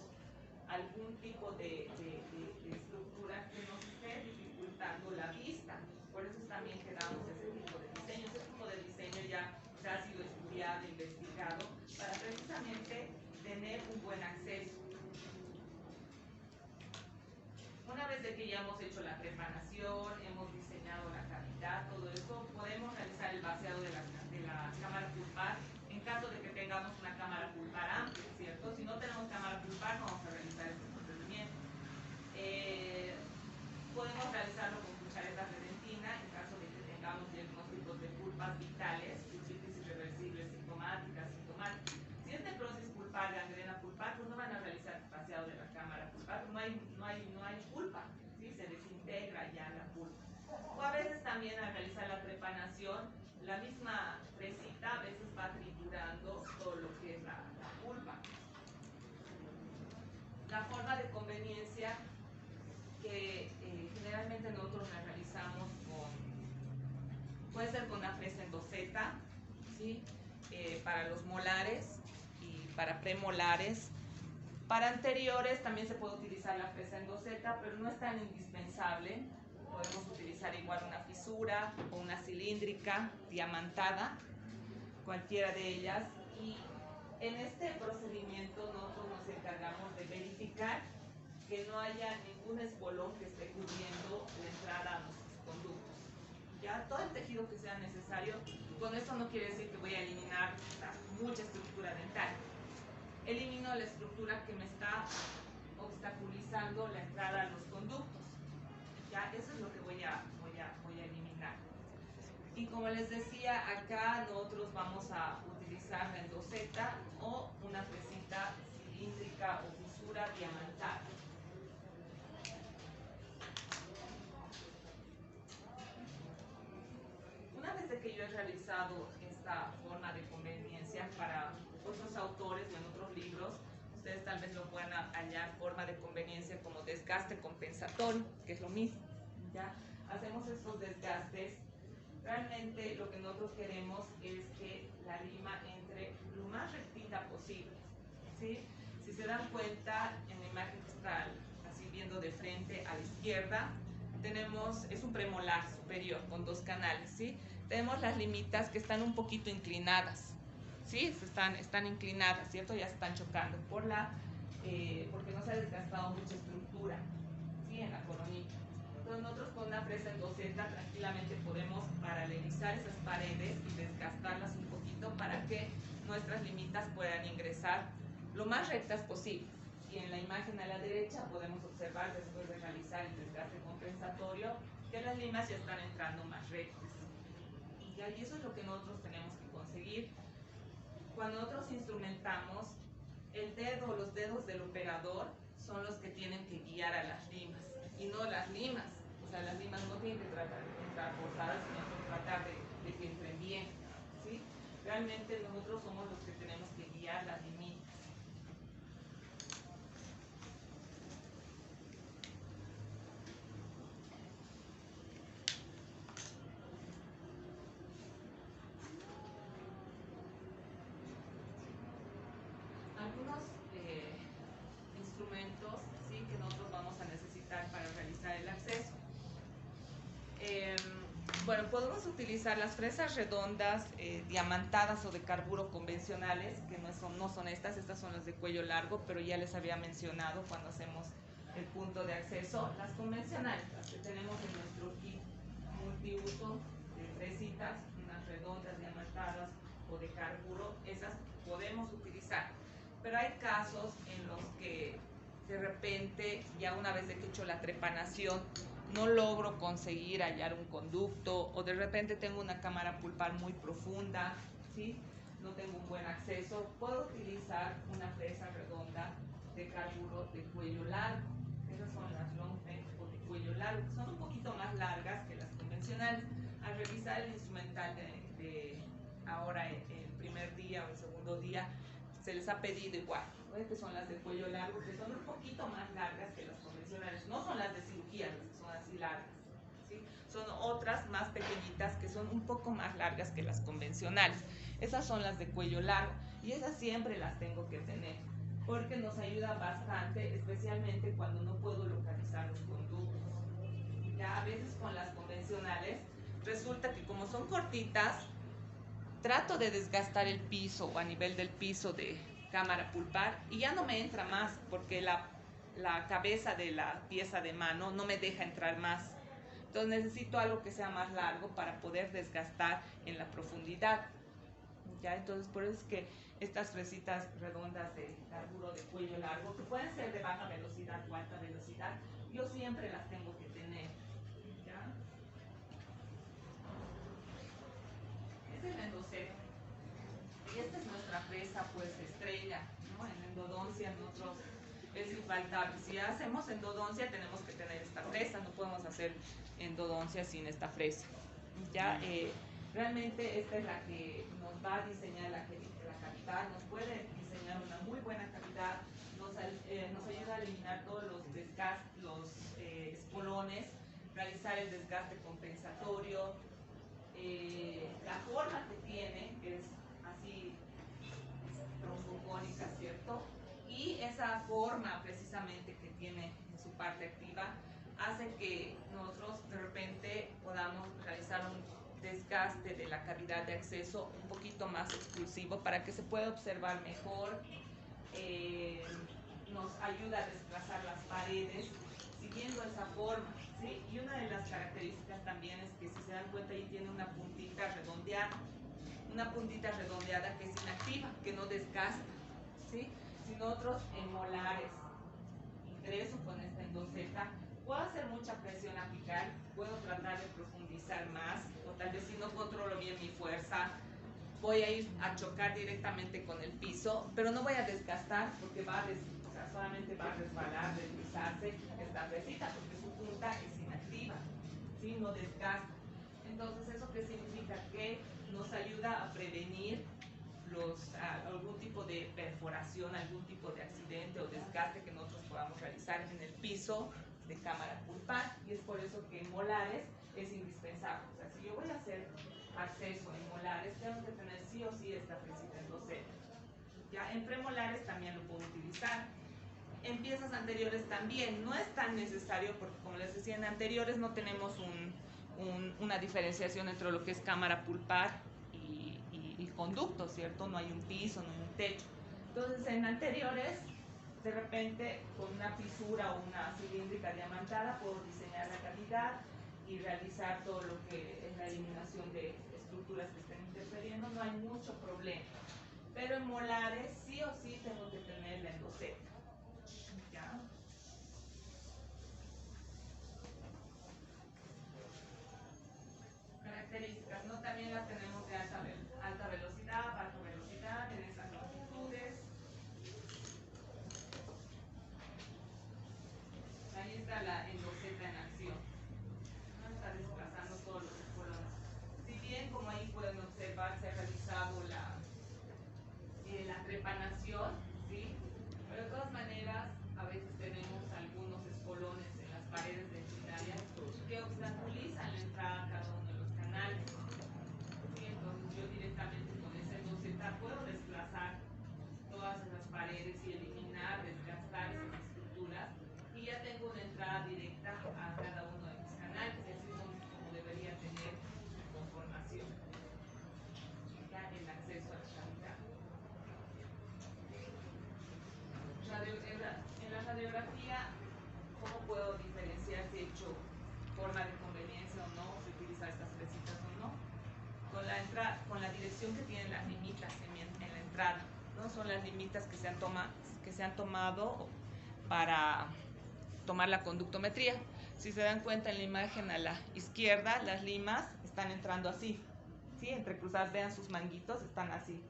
algún tipo de estructura que nos esté dificultando la vista. Por eso también quedamos ese tipo de diseño. Ese tipo de diseño ya ha sido estudiado, investigado, para precisamente tener un buen acceso. Una vez de que ya hemos hecho la trepanación, hemos diseñado la cavidad, todo esto, podemos realizar el vaciado de la cámara pulpar en caso de que tengamos una cámara pulpar amplia, ¿cierto? Si no tenemos cámara pulpar, no vamos a realizar este procedimiento. Podemos realizarlo con cucharetas de dentina en caso de que tengamos diagnósticos de pulpas vitales, pulpitis irreversibles, sintomáticas. Si es necrosis pulpar, gangrena pulpar, pues no van a realizar vaciado de la cámara pulpar, no hay pulpa, ¿sí? Se desintegra ya la pulpa. O a veces también al realizar la trepanación, la misma fresita a veces va triturando todo lo que es la pulpa. la forma de conveniencia que generalmente nosotros la realizamos puede ser con una fresa en doseta, ¿sí? Para los molares y para premolares. Para anteriores también se puede utilizar la fresa en doseta, pero no es tan indispensable. Podemos utilizar igual una fisura o una cilíndrica diamantada, cualquiera de ellas. Y en este procedimiento nosotros nos encargamos de verificar que no haya ningún espolón que esté cubriendo la entrada a nuestros conductos. Ya todo el tejido que sea necesario. Con esto no quiere decir que voy a eliminar mucha estructura dental. Elimino la estructura que me está obstaculizando la entrada a los conductos. Ya, eso es lo que voy a eliminar. Y como les decía, acá nosotros vamos a utilizar la endoseta o una fresita cilíndrica o fisura diamantada. Una vez de que yo he realizado esta forma de conveniencia para otros autores o en otros libros, ustedes tal vez lo puedan hallar forma de conveniencia como desgaste compensatorio, que es lo mismo. ¿Ya? Hacemos estos desgastes. Realmente lo que nosotros queremos es que la lima entre lo más rectita posible, ¿sí? Si se dan cuenta, en la imagen que está así viendo de frente a la izquierda, es un premolar superior con 2 canales, ¿sí? Tenemos las limitas que están un poquito inclinadas, ¿sí? Están inclinadas, ¿cierto? Ya se están chocando porque no se ha desgastado mucha estructura, ¿sí? En la coronita. Entonces nosotros con una fresa en doseta tranquilamente podemos paralelizar esas paredes y desgastarlas un poquito para que nuestras limitas puedan ingresar lo más rectas posible. Y en la imagen a la derecha podemos observar, después de realizar el desgaste compensatorio, que las limas ya están entrando más rectas. Y eso es lo que nosotros tenemos que conseguir. Cuando nosotros instrumentamos, el dedo o los dedos del operador son los que tienen que guiar a las limas y no las limas. O sea, las limas no tienen que entrar forzadas, sino tratar de que entren bien, ¿sí? Realmente nosotros somos los que tenemos que guiar las limitas. Algunos instrumentos, ¿sí?, que nosotros vamos a necesitar para realizar el acceso. Bueno, podemos utilizar las fresas redondas, diamantadas o de carburo convencionales, que no son estas son las de cuello largo, pero ya les había mencionado cuando hacemos el punto de acceso. Las convencionales, las que tenemos en nuestro kit multiuso de fresitas, unas redondas, diamantadas o de carburo, esas podemos utilizar. Pero hay casos en los que de repente, ya una vez de que he hecho la trepanación, no logro conseguir hallar un conducto, o de repente tengo una cámara pulpar muy profunda, ¿sí? No tengo un buen acceso, puedo utilizar una fresa redonda de carburo de cuello largo. Esas son las long neck o de cuello largo, que son un poquito más largas que las convencionales. Al revisar el instrumental de ahora el primer día o el segundo día, se les ha pedido igual, ¿no? Que son las de cuello largo, que son un poquito más largas que las convencionales. No son las de cirugía, las que son así largas, ¿sí? Son otras más pequeñitas que son un poco más largas que las convencionales. Esas son las de cuello largo y esas siempre las tengo que tener porque nos ayuda bastante, especialmente cuando no puedo localizar los conductos. Ya a veces con las convencionales resulta que como son cortitas, trato de desgastar el piso o a nivel del piso de cámara pulpar y ya no me entra más porque la cabeza de la pieza de mano no me deja entrar más. Entonces necesito algo que sea más largo para poder desgastar en la profundidad. ¿Ya? Entonces por eso es que estas fresitas redondas de carburo de cuello largo, que pueden ser de baja velocidad o alta velocidad, yo siempre las tengo que tener. ¿Ya? Este es el endoseta. Y esta es nuestra fresa pues estrella, ¿no? En endodoncia nosotros es infaltable. Si hacemos endodoncia tenemos que tener esta fresa, no podemos hacer endodoncia sin esta fresa. Ya realmente esta es la que nos va a diseñar la cavidad, nos puede diseñar una muy buena cavidad, nos ayuda ayuda a eliminar todos los desgastes, los espolones, realizar el desgaste compensatorio. La forma que tiene es así troncocónica, ¿cierto? Y esa forma precisamente que tiene en su parte activa hace que nosotros de repente podamos realizar un desgaste de la cavidad de acceso un poquito más exclusivo para que se pueda observar mejor. Nos ayuda a desplazar las paredes siguiendo esa forma, ¿sí? Y una de las características también es que si se dan cuenta ahí tiene una puntita redondeada que es inactiva, que no desgasta, ¿sí? Si nosotros en molares ingreso con esta endoseta, puedo hacer mucha presión apical, puedo tratar de profundizar más, o tal vez si no controlo bien mi fuerza, voy a ir a chocar directamente con el piso, pero no voy a desgastar porque solamente va a resbalar, deslizarse esta presita porque su punta es inactiva, ¿sí? No desgasta. Entonces, ¿eso qué significa? Que nos ayuda a prevenir algún tipo de perforación, algún tipo de accidente o desgaste que nosotros podamos realizar en el piso de cámara pulpar, y es por eso que en molares es indispensable. O sea, si yo voy a hacer acceso en molares, tengo que tener sí o sí esta presita endoseta. Ya en premolares también lo puedo utilizar. En piezas anteriores también, no es tan necesario porque, como les decía, en anteriores no tenemos una diferenciación entre lo que es cámara pulpar y conducto, ¿cierto? No hay un piso, no hay un techo. Entonces, en anteriores, de repente, con una fisura o una cilíndrica diamantada, puedo diseñar la cavidad y realizar todo lo que es la eliminación de estructuras que estén interfiriendo, no hay mucho problema. Pero en molares, sí o sí tengo que tener la endoseta. ¿Ya? Características, ¿no? También las tenemos de alta velocidad, baja velocidad, en esas longitudes. Ahí está la endoseta en acción. ¿No? Está desplazando todos los espolones. Si bien, como ahí pueden observar, se ha realizado la trepanación, ¿sí? Pero de todas maneras, a veces tenemos algunos espolones en las paredes dentrinarias que obstaculizan la entrada a cada uno de los canales. ¿Sí? Entonces yo directamente con esa endoseta puedo desplazar todas esas paredes y eliminar, desgastar esas estructuras, y ya tengo una entrada directa a cada uno de mis canales, y así es como debería tener conformación. Ya el acceso a la cavidad. En la radiografía, ¿cómo puedo diferenciar si he hecho forma de conveniencia o no, si utilizar estas fresitas o no? Con la dirección que tienen las limitas en la entrada, ¿no? Son las limitas que se han tomado para tomar la conductometría. Si se dan cuenta en la imagen a la izquierda, las limas están entrando así, ¿sí? Entrecruzadas, vean sus manguitos, están así.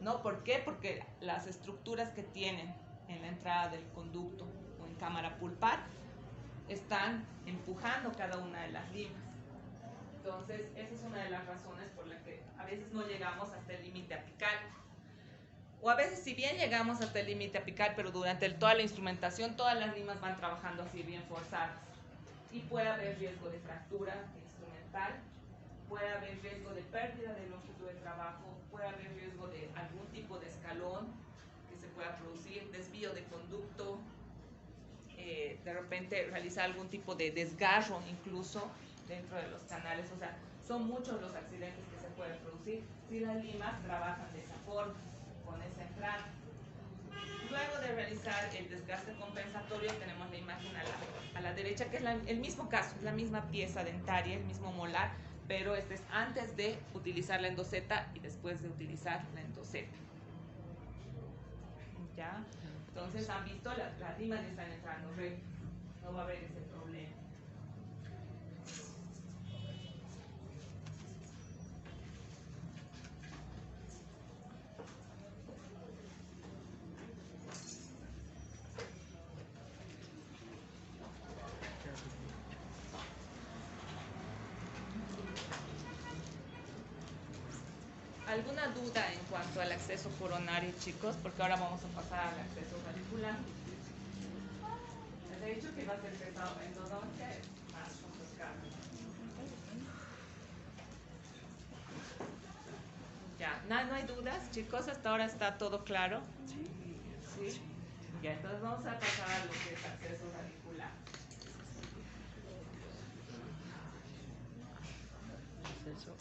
¿No? ¿Por qué? Porque las estructuras que tienen en la entrada del conducto o en cámara pulpar están empujando cada una de las limas. Entonces, esa es una de las razones por las que a veces no llegamos hasta el límite apical. O a veces, si bien llegamos hasta el límite apical, pero durante toda la instrumentación, todas las limas van trabajando así bien forzadas. Y puede haber riesgo de fractura instrumental, puede haber riesgo de pérdida de longitud de trabajo, puede haber riesgo de algún tipo de escalón que se pueda producir, desvío de conducto, de repente realizar algún tipo de desgarro incluso dentro de los canales. O sea, son muchos los accidentes que se pueden producir si las limas trabajan de esa forma, con esa entrada. Luego de realizar el desgaste compensatorio, tenemos la imagen a la derecha, que es el mismo caso, es la misma pieza dentaria, el mismo molar, pero este es antes de utilizar la endoseta y después de utilizar la endoseta. ¿Ya? Entonces, han visto, las limas ya están entrando rectas, no va a haber ese problema. ¿Alguna duda en cuanto al acceso coronario, chicos? Porque ahora vamos a pasar al acceso radicular. he dicho que iba a ser pesado endodoncia, es más complicado. Ya, no hay dudas, chicos, hasta ahora está todo claro. ¿Sí? Ya, entonces vamos a pasar a lo que es acceso radicular. Acceso.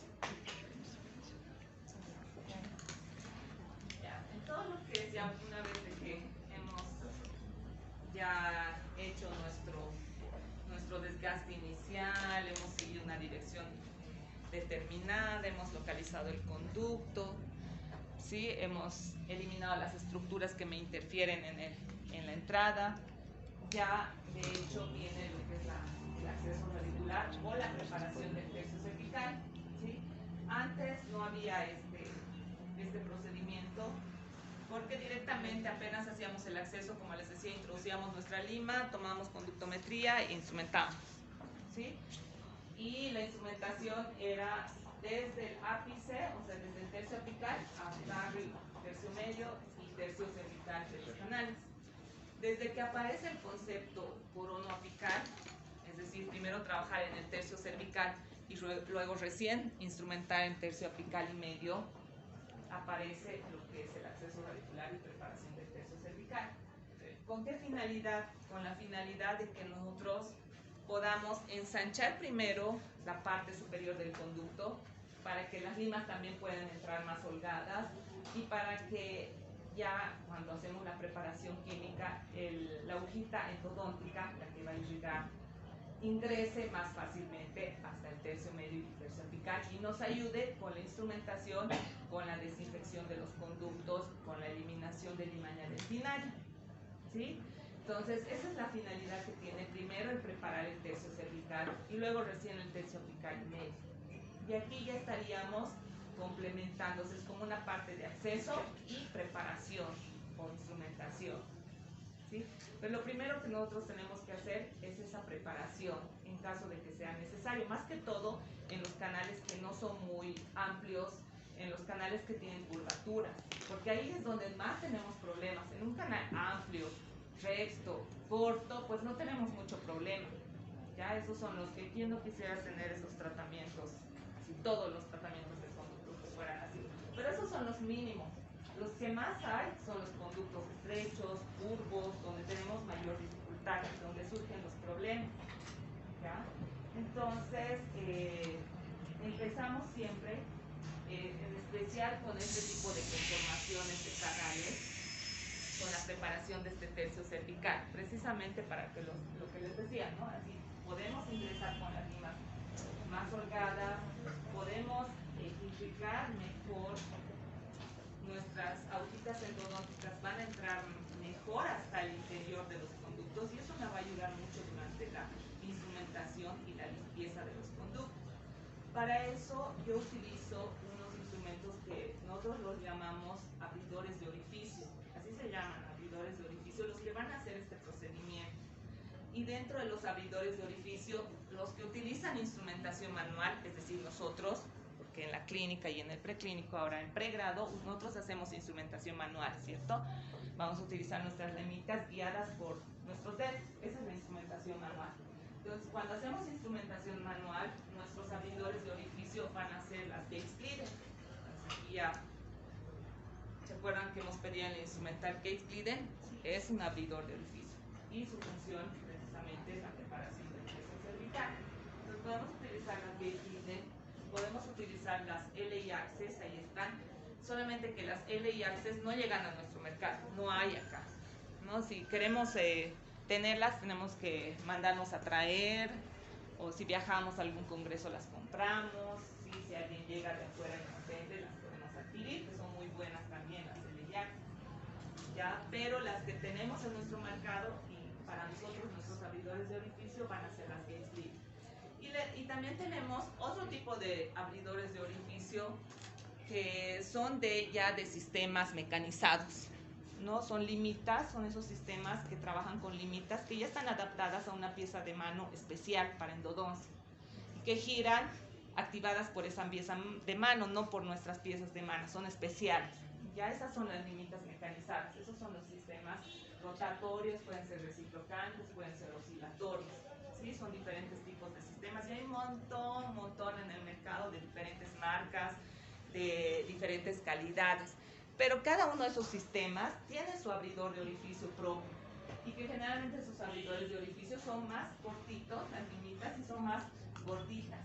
Ya, en todo lo que es ya una vez de que hemos ya hecho nuestro desgaste inicial, hemos seguido una dirección determinada, hemos localizado el conducto, ¿sí? Hemos eliminado las estructuras que me interfieren en la entrada. Ya, de hecho, viene lo que es el acceso radicular o la preparación del tercio cervical, ¿sí? Antes no había este procedimiento porque directamente apenas hacíamos el acceso, como les decía, introducíamos nuestra lima, tomábamos conductometría e instrumentábamos, ¿sí? Y la instrumentación era desde el ápice, o sea, desde el tercio apical hasta arriba, tercio medio y tercio cervical de los canales. Desde que aparece el concepto coronoapical, es decir, primero trabajar en el tercio cervical y luego recién instrumentar en tercio apical y medio, aparece lo que es el acceso radicular y preparación del tercio cervical. ¿Con qué finalidad? Con la finalidad de que nosotros podamos ensanchar primero la parte superior del conducto para que las limas también puedan entrar más holgadas y para que ya cuando hacemos la preparación química, la agujita endodóntica, la que va a irrigar, ingrese más fácilmente hasta el tercio medio y el tercio apical y nos ayude con la instrumentación, con la desinfección de los conductos, con la eliminación de limaña dentinaria, ¿sí? Entonces, esa es la finalidad que tiene primero el preparar el tercio cervical y luego recién el tercio apical y medio. Y aquí ya estaríamos complementándose, es como una parte de acceso y preparación o instrumentación, ¿sí? Pero lo primero que nosotros tenemos que hacer es esa preparación en caso de que sea necesario, más que todo en los canales que no son muy amplios, en los canales que tienen curvaturas, porque ahí es donde más tenemos problemas. En un canal amplio, recto, corto, pues no tenemos mucho problema. Ya esos son los que quien no quisiera tener esos tratamientos, si todos los tratamientos de conductos fueran así. Pero esos son los mínimos. Los que más hay son los conductos estrechos, curvos, donde tenemos mayor dificultad, donde surgen los problemas. ¿Ya? Entonces, empezamos siempre, en especial con este tipo de conformaciones de canales, con la preparación de este tercio cervical, precisamente para que lo que les decía, ¿no? Así podemos ingresar con las limas más holgadas, podemos irrigar mejor, nuestras agujitas endodónticas van a entrar mejor hasta el interior de los conductos y eso me va a ayudar mucho durante la instrumentación y la limpieza de los conductos. Para eso yo utilizo unos instrumentos que nosotros los llamamos abridores de orificio, así se llaman, abridores de orificio, los que van a hacer este procedimiento. Y dentro de los abridores de orificio, los que utilizan instrumentación manual, es decir, nosotros, porque en la clínica y en el preclínico, ahora en pregrado, nosotros hacemos instrumentación manual, ¿cierto? Vamos a utilizar nuestras lemitas guiadas por nuestros dedos, esa es la instrumentación manual. Entonces, cuando hacemos instrumentación manual, nuestros abridores de orificio van a ser las Gates Glidden. Entonces, ya, ¿se acuerdan que hemos pedido en el instrumental Gates Glidden? Es un abridor de orificio y su función precisamente es la preparación del tercio cervical. Entonces, podemos utilizar las Gates Glidden, podemos utilizar las LI Access, ahí están, solamente que las LI Access no llegan a nuestro mercado, no hay acá, ¿no? Si queremos tenerlas, tenemos que mandarnos a traer, o si viajamos a algún congreso las compramos, ¿sí? Si alguien llega de afuera y nos vende, las podemos adquirir, que son muy buenas también las LI Access, ¿ya? Pero las que tenemos en nuestro mercado y para nosotros, nuestros abridores de orificio van a ser las Gates Glidden. Y también tenemos otro tipo de abridores de orificio que son ya de sistemas mecanizados, ¿no? Son limitas, son esos sistemas que trabajan con limitas que ya están adaptadas a una pieza de mano especial para endodoncia y que giran activadas por esa pieza de mano, no por nuestras piezas de mano, son especiales. Ya esas son las limitas mecanizadas, esos son los sistemas rotatorios, pueden ser reciprocantes, pueden ser oscilatorios. ¿Sí? Son diferentes tipos de sistemas y hay un montón en el mercado de diferentes marcas, de diferentes calidades. Pero cada uno de esos sistemas tiene su abridor de orificio propio y que generalmente sus abridores de orificio son más cortitos, las limitas, y son más gorditas,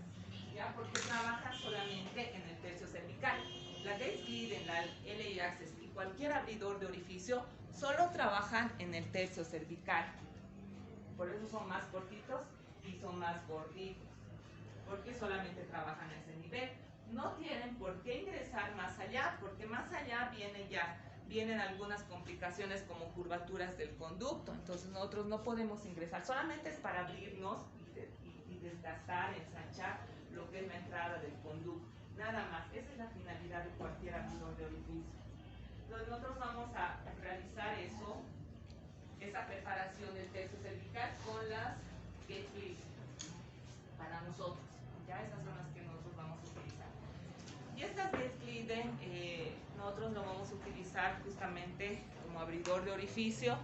¿ya? Porque trabajan solamente en el tercio cervical. La Gates Glidden, la LA Access y cualquier abridor de orificio solo trabajan en el tercio cervical. Por eso son más cortitos y son más gorditos, porque solamente trabajan a ese nivel. No tienen por qué ingresar más allá, porque más allá vienen algunas complicaciones como curvaturas del conducto. Entonces nosotros no podemos ingresar, solamente es para abrirnos y desgastar, ensanchar lo que es la entrada del conducto. Nada más, esa es la finalidad de cualquier abridor de orificio. Entonces nosotros vamos a realizar eso, esa preparación del tercio cervical con las Gates Glidden para nosotros. Ya esas son las que nosotros vamos a utilizar. Y estas Gates Glidden nosotros lo vamos a utilizar justamente como abridor de orificio.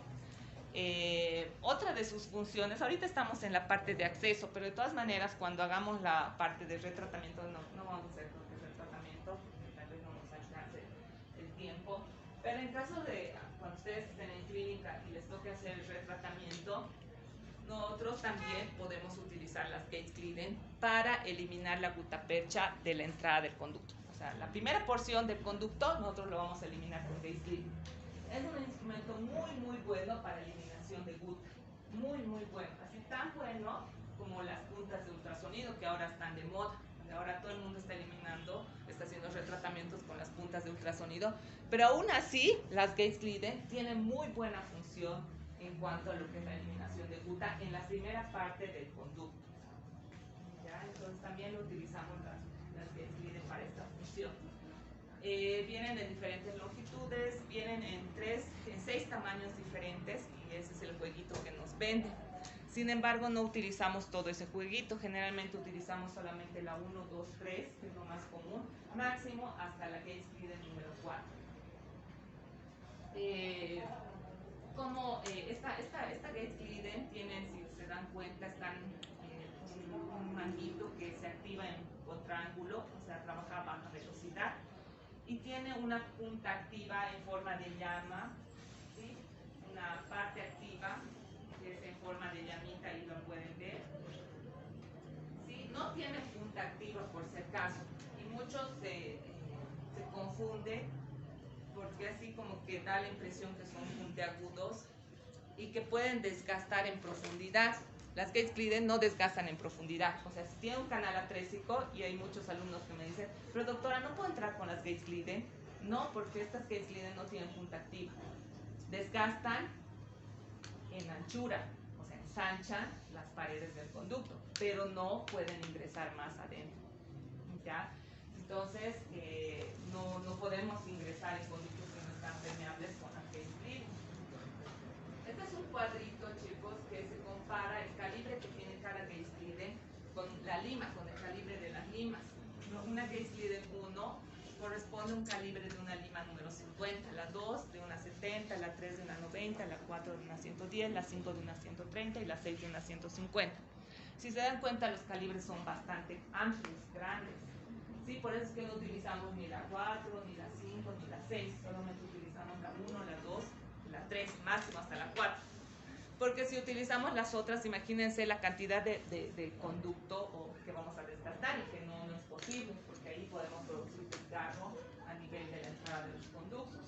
Otra de sus funciones, ahorita estamos en la parte de acceso, pero de todas maneras cuando hagamos la parte de retratamiento, no vamos a hacer lo que es retratamiento, tal vez no nos alcance el tiempo, pero en caso de cuando ustedes estén en clínica y les toque hacer el retratamiento, nosotros también podemos utilizar las Gates Glidden para eliminar la gutapercha de la entrada del conducto. O sea, la primera porción del conducto nosotros lo vamos a eliminar con Gates Glidden. Es un instrumento muy bueno para eliminación de guta, muy bueno, así tan bueno como las puntas de ultrasonido que ahora están de moda. Ahora todo el mundo está haciendo retratamientos con las puntas de ultrasonido, pero aún así las Gates Glidden tienen muy buena función en cuanto a lo que es la eliminación de guta en la primera parte del conducto. ¿Ya? Entonces también utilizamos las Gates Glidden para esta función. Vienen de diferentes longitudes, vienen en 6 tamaños diferentes y ese es el jueguito que nos venden. Sin embargo, no utilizamos todo ese jueguito, generalmente utilizamos solamente la 1, 2, 3, que es lo más común, máximo hasta la Gates Glidden número 4. Esta Gates Glidden tiene, si se dan cuenta, están un manguito que se activa en contraángulo, o sea, trabaja a baja velocidad, y tiene una punta activa en forma de llama, ¿sí? Una parte activa que es en forma de llamita y lo pueden ver, ¿sí? No tiene punta activa por si acaso, y muchos se confunden porque así como que da la impresión que son puntiagudos y que pueden desgastar en profundidad. Las Gates Glidden no desgastan en profundidad. O sea, si tiene un canal atrésico, y hay muchos alumnos que me dicen, pero doctora, ¿no puedo entrar con las Gates Glidden? No, porque estas Gates Glidden no tienen punta activa. Desgastan en anchura, o sea, ensanchan las paredes del conducto, pero no pueden ingresar más adentro. ¿Ya? Entonces, no podemos ingresar en conductos que no están permeables con las Gates Glidden. Este es un cuadrito, chicos, que se compara el calibre que tiene cada Gates Glidden con la lima, con el calibre de las limas. Una Gates Glidden 1 corresponde a un calibre de una lima número 50, la 2 de una 70, la 3 de una 90, la 4 de una 110, la 5 de una 130 y la 6 de una 150. Si se dan cuenta, los calibres son bastante amplios, grandes. ¿Sí? Por eso es que no utilizamos ni la 4, ni la 5, ni la 6, solamente utilizamos la 1, la 2, la 3, máximo hasta la 4. Porque si utilizamos las otras, imagínense la cantidad de conducto que vamos a desgastar y que no es posible, porque ahí podemos producir desgarro a nivel de la entrada de los conductos.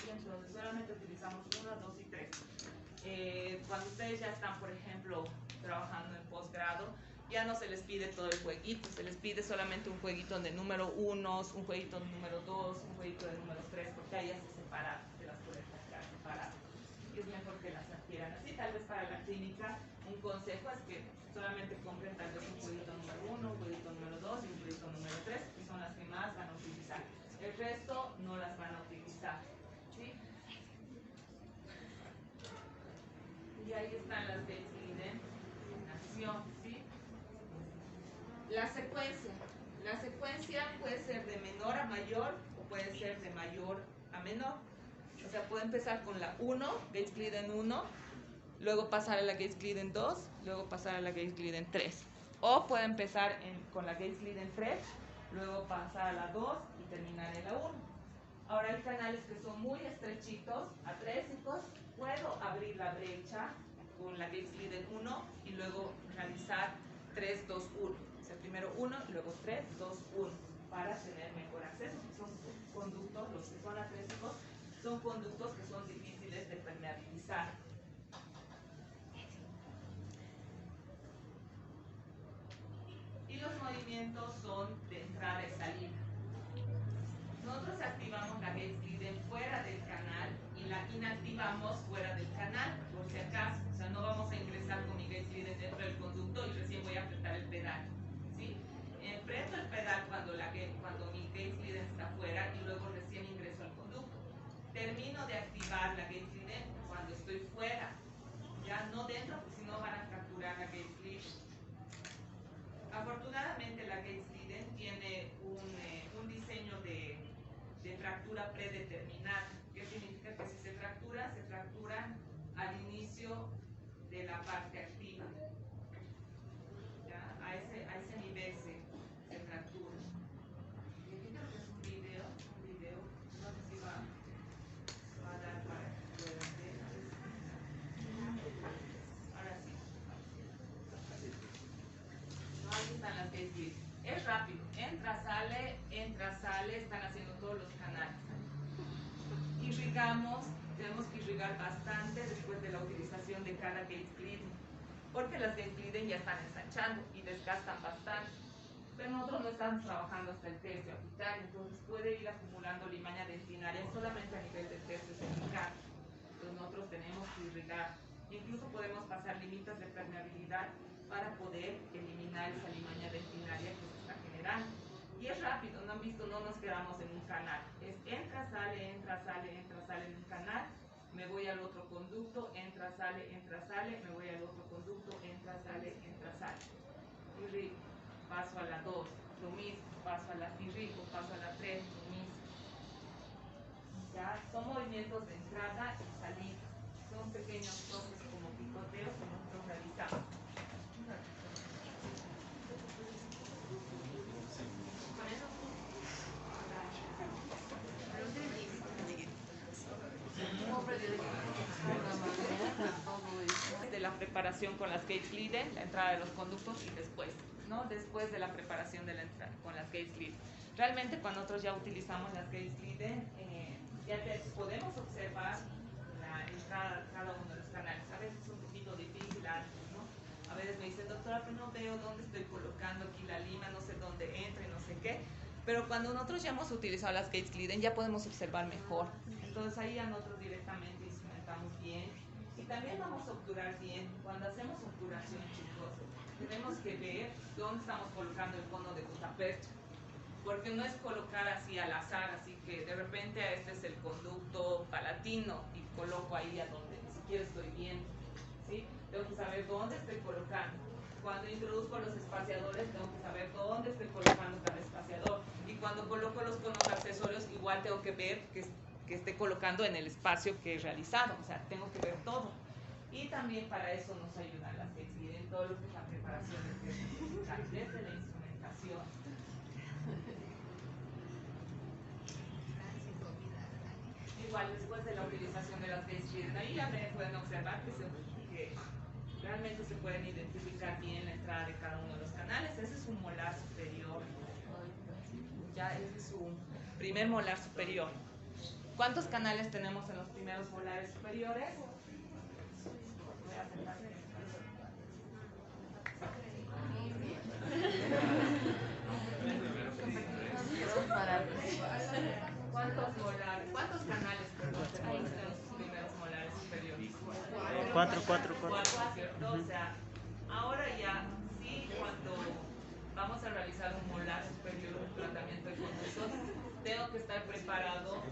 Entonces solamente utilizamos 1, 2 y 3. Cuando ustedes ya están, por ejemplo, trabajando en posgrado, ya no se les pide todo el jueguito, se les pide solamente un jueguito de número 1, un jueguito de número 2, un jueguito de número 3, porque ahí ya se separan, se las pueden sacar separadas. Y es mejor que las adquieran así. Tal vez para la clínica un consejo es que solamente compren tal vez un jueguito número 1, un jueguito número 2 y un jueguito número 3, que son las que más van a utilizar. El resto no las van a utilizar, ¿sí? Y ahí están las Gates Glidden en acción, ¿sí? La secuencia puede ser de menor a mayor o puede ser de mayor a menor. O sea, puede empezar con la 1, Gates Glidden 1, luego pasar a la Gates Glidden 2, luego pasar a la Gates Glidden 3. O puede empezar con la Gates Glidden 3, luego pasar a la 2 y terminar en la 1. Ahora hay canales que son muy estrechitos, atrésicos, puedo abrir la brecha con la Gates Glidden 1 y luego realizar 3, 2, 1. O sea, primero 1 y luego 3, 2, 1 para tener mejor acceso. Son conductos, los que son atrésicos, son conductos que son difíciles de permeabilizar. Y los movimientos son de entrada y salida. Nosotros activamos la Gates Glidden fuera del canal y la inactivamos fuera del canal, por si acaso. O sea, no vamos a ingresar con mi Gates Glidden dentro del conducto y recién voy a apretar el pedal. ¿Sí? Aprieto el pedal cuando mi Gates Glidden está fuera y luego recién ingreso al conducto. Termino de activar la Gates Glidden cuando estoy fuera, ya no dentro, porque si no van a fracturar la Gates Glidden. Afortunadamente la Gates Glidden tiene un diseño de fractura predeterminada. ¿Qué significa? Que si se fractura al inicio de la parte activa. ¿Ya? A ese nivel se fractura. Y aquí creo que es un video, no sé si va a dar para que puedan ver. Ahora sí. No, ahí están las Gates Glidden. Es rápido, entra, sale, están haciendo todos los canales. Irrigamos, tenemos que irrigar bastante después de la utilización de cada Gates Glidden, porque las Gates Glidden ya están ensanchando y desgastan bastante. Pero nosotros no estamos trabajando hasta el tercio apical, entonces puede ir acumulando limaña dentinaria solamente a nivel del tercio cervical. Entonces nosotros tenemos que irrigar. Incluso podemos pasar limitas de permeabilidad para poder eliminar esa limaña dentinaria que se está generando. Y es rápido, no han visto, no nos quedamos en un canal. Es entra, sale en un canal, me voy al otro conducto, entra, sale, me voy al otro conducto, entra, sale. Irrigo, paso a la 2, lo mismo, paso a la irrigo, paso a la 3, lo mismo. ¿Ya? Son movimientos de entrada y salida. Son pequeños toques como picoteos que nosotros realizamos. De la preparación con las Gates Glidden, la entrada de los conductos y después, ¿no? Después de la preparación de la entrada con las Gates Glidden. Realmente cuando nosotros ya utilizamos las Gates Glidden, ya podemos observar la entrada de cada uno de los canales. A veces es un poquito difícil antes, ¿no? A veces me dicen, doctora, pero no veo dónde estoy colocando aquí la lima, no sé dónde entra y no sé qué. Pero cuando nosotros ya hemos utilizado las Gates Glidden, ya podemos observar mejor. Entonces ahí ya nosotros directamente instrumentamos bien. Y también vamos a obturar bien. Cuando hacemos obturación, chicos, tenemos que ver dónde estamos colocando el cono de Guttapercha. Porque no es colocar así al azar, así que de repente este es el conducto palatino y coloco ahí a donde ni siquiera estoy viendo, ¿sí? Tengo que saber dónde estoy colocando. Cuando introduzco los espaciadores, tengo que saber dónde estoy colocando cada espaciador. Y cuando coloco los conos accesorios, igual tengo que ver que esté colocando en el espacio que he realizado. O sea, tengo que ver todo. Y también para eso nos ayudan las Gates Glidden, todo lo que es la preparación desde la instrumentación. Igual después de la utilización de las Gates Glidden, ahí ya pueden observar que realmente se pueden identificar bien la entrada de cada uno de los canales. Ese es un molar superior. Ya ese es su primer molar superior. ¿Cuántos canales tenemos en los primeros molares superiores? Voy a sentarme. ¿Cuántos canales tenemos en los primeros molares superiores? 4. ¿Cierto? O sea, ahora ya, sí, cuando vamos a realizar un molar superior, un tratamiento de conductos, tengo que estar preparado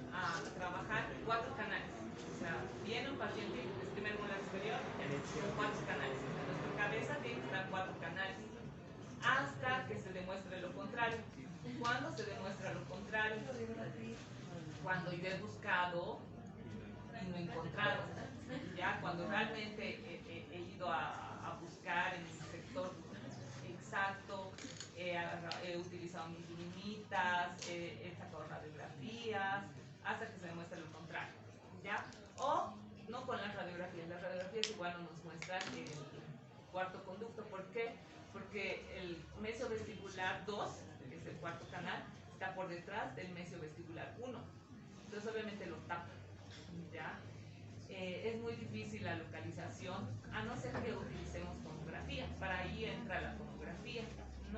a trabajar 4 canales. O sea, viene un paciente, el primer molar superior, son 4 canales. En nuestra cabeza tiene que estar 4 canales, hasta que se demuestre lo contrario. ¿Cuándo se demuestra lo contrario? Cuando yo he buscado visitas, he sacado radiografías, hasta que se demuestre lo contrario, ¿ya? O no con las radiografías igual no nos muestran el cuarto conducto. ¿Por qué? Porque el mesio vestibular 2, que es el cuarto canal, está por detrás del mesio vestibular 1. Entonces obviamente lo tapa, ¿ya? Es muy difícil la localización, a no ser que utilicemos tomografía. Para ahí entra la tomografía.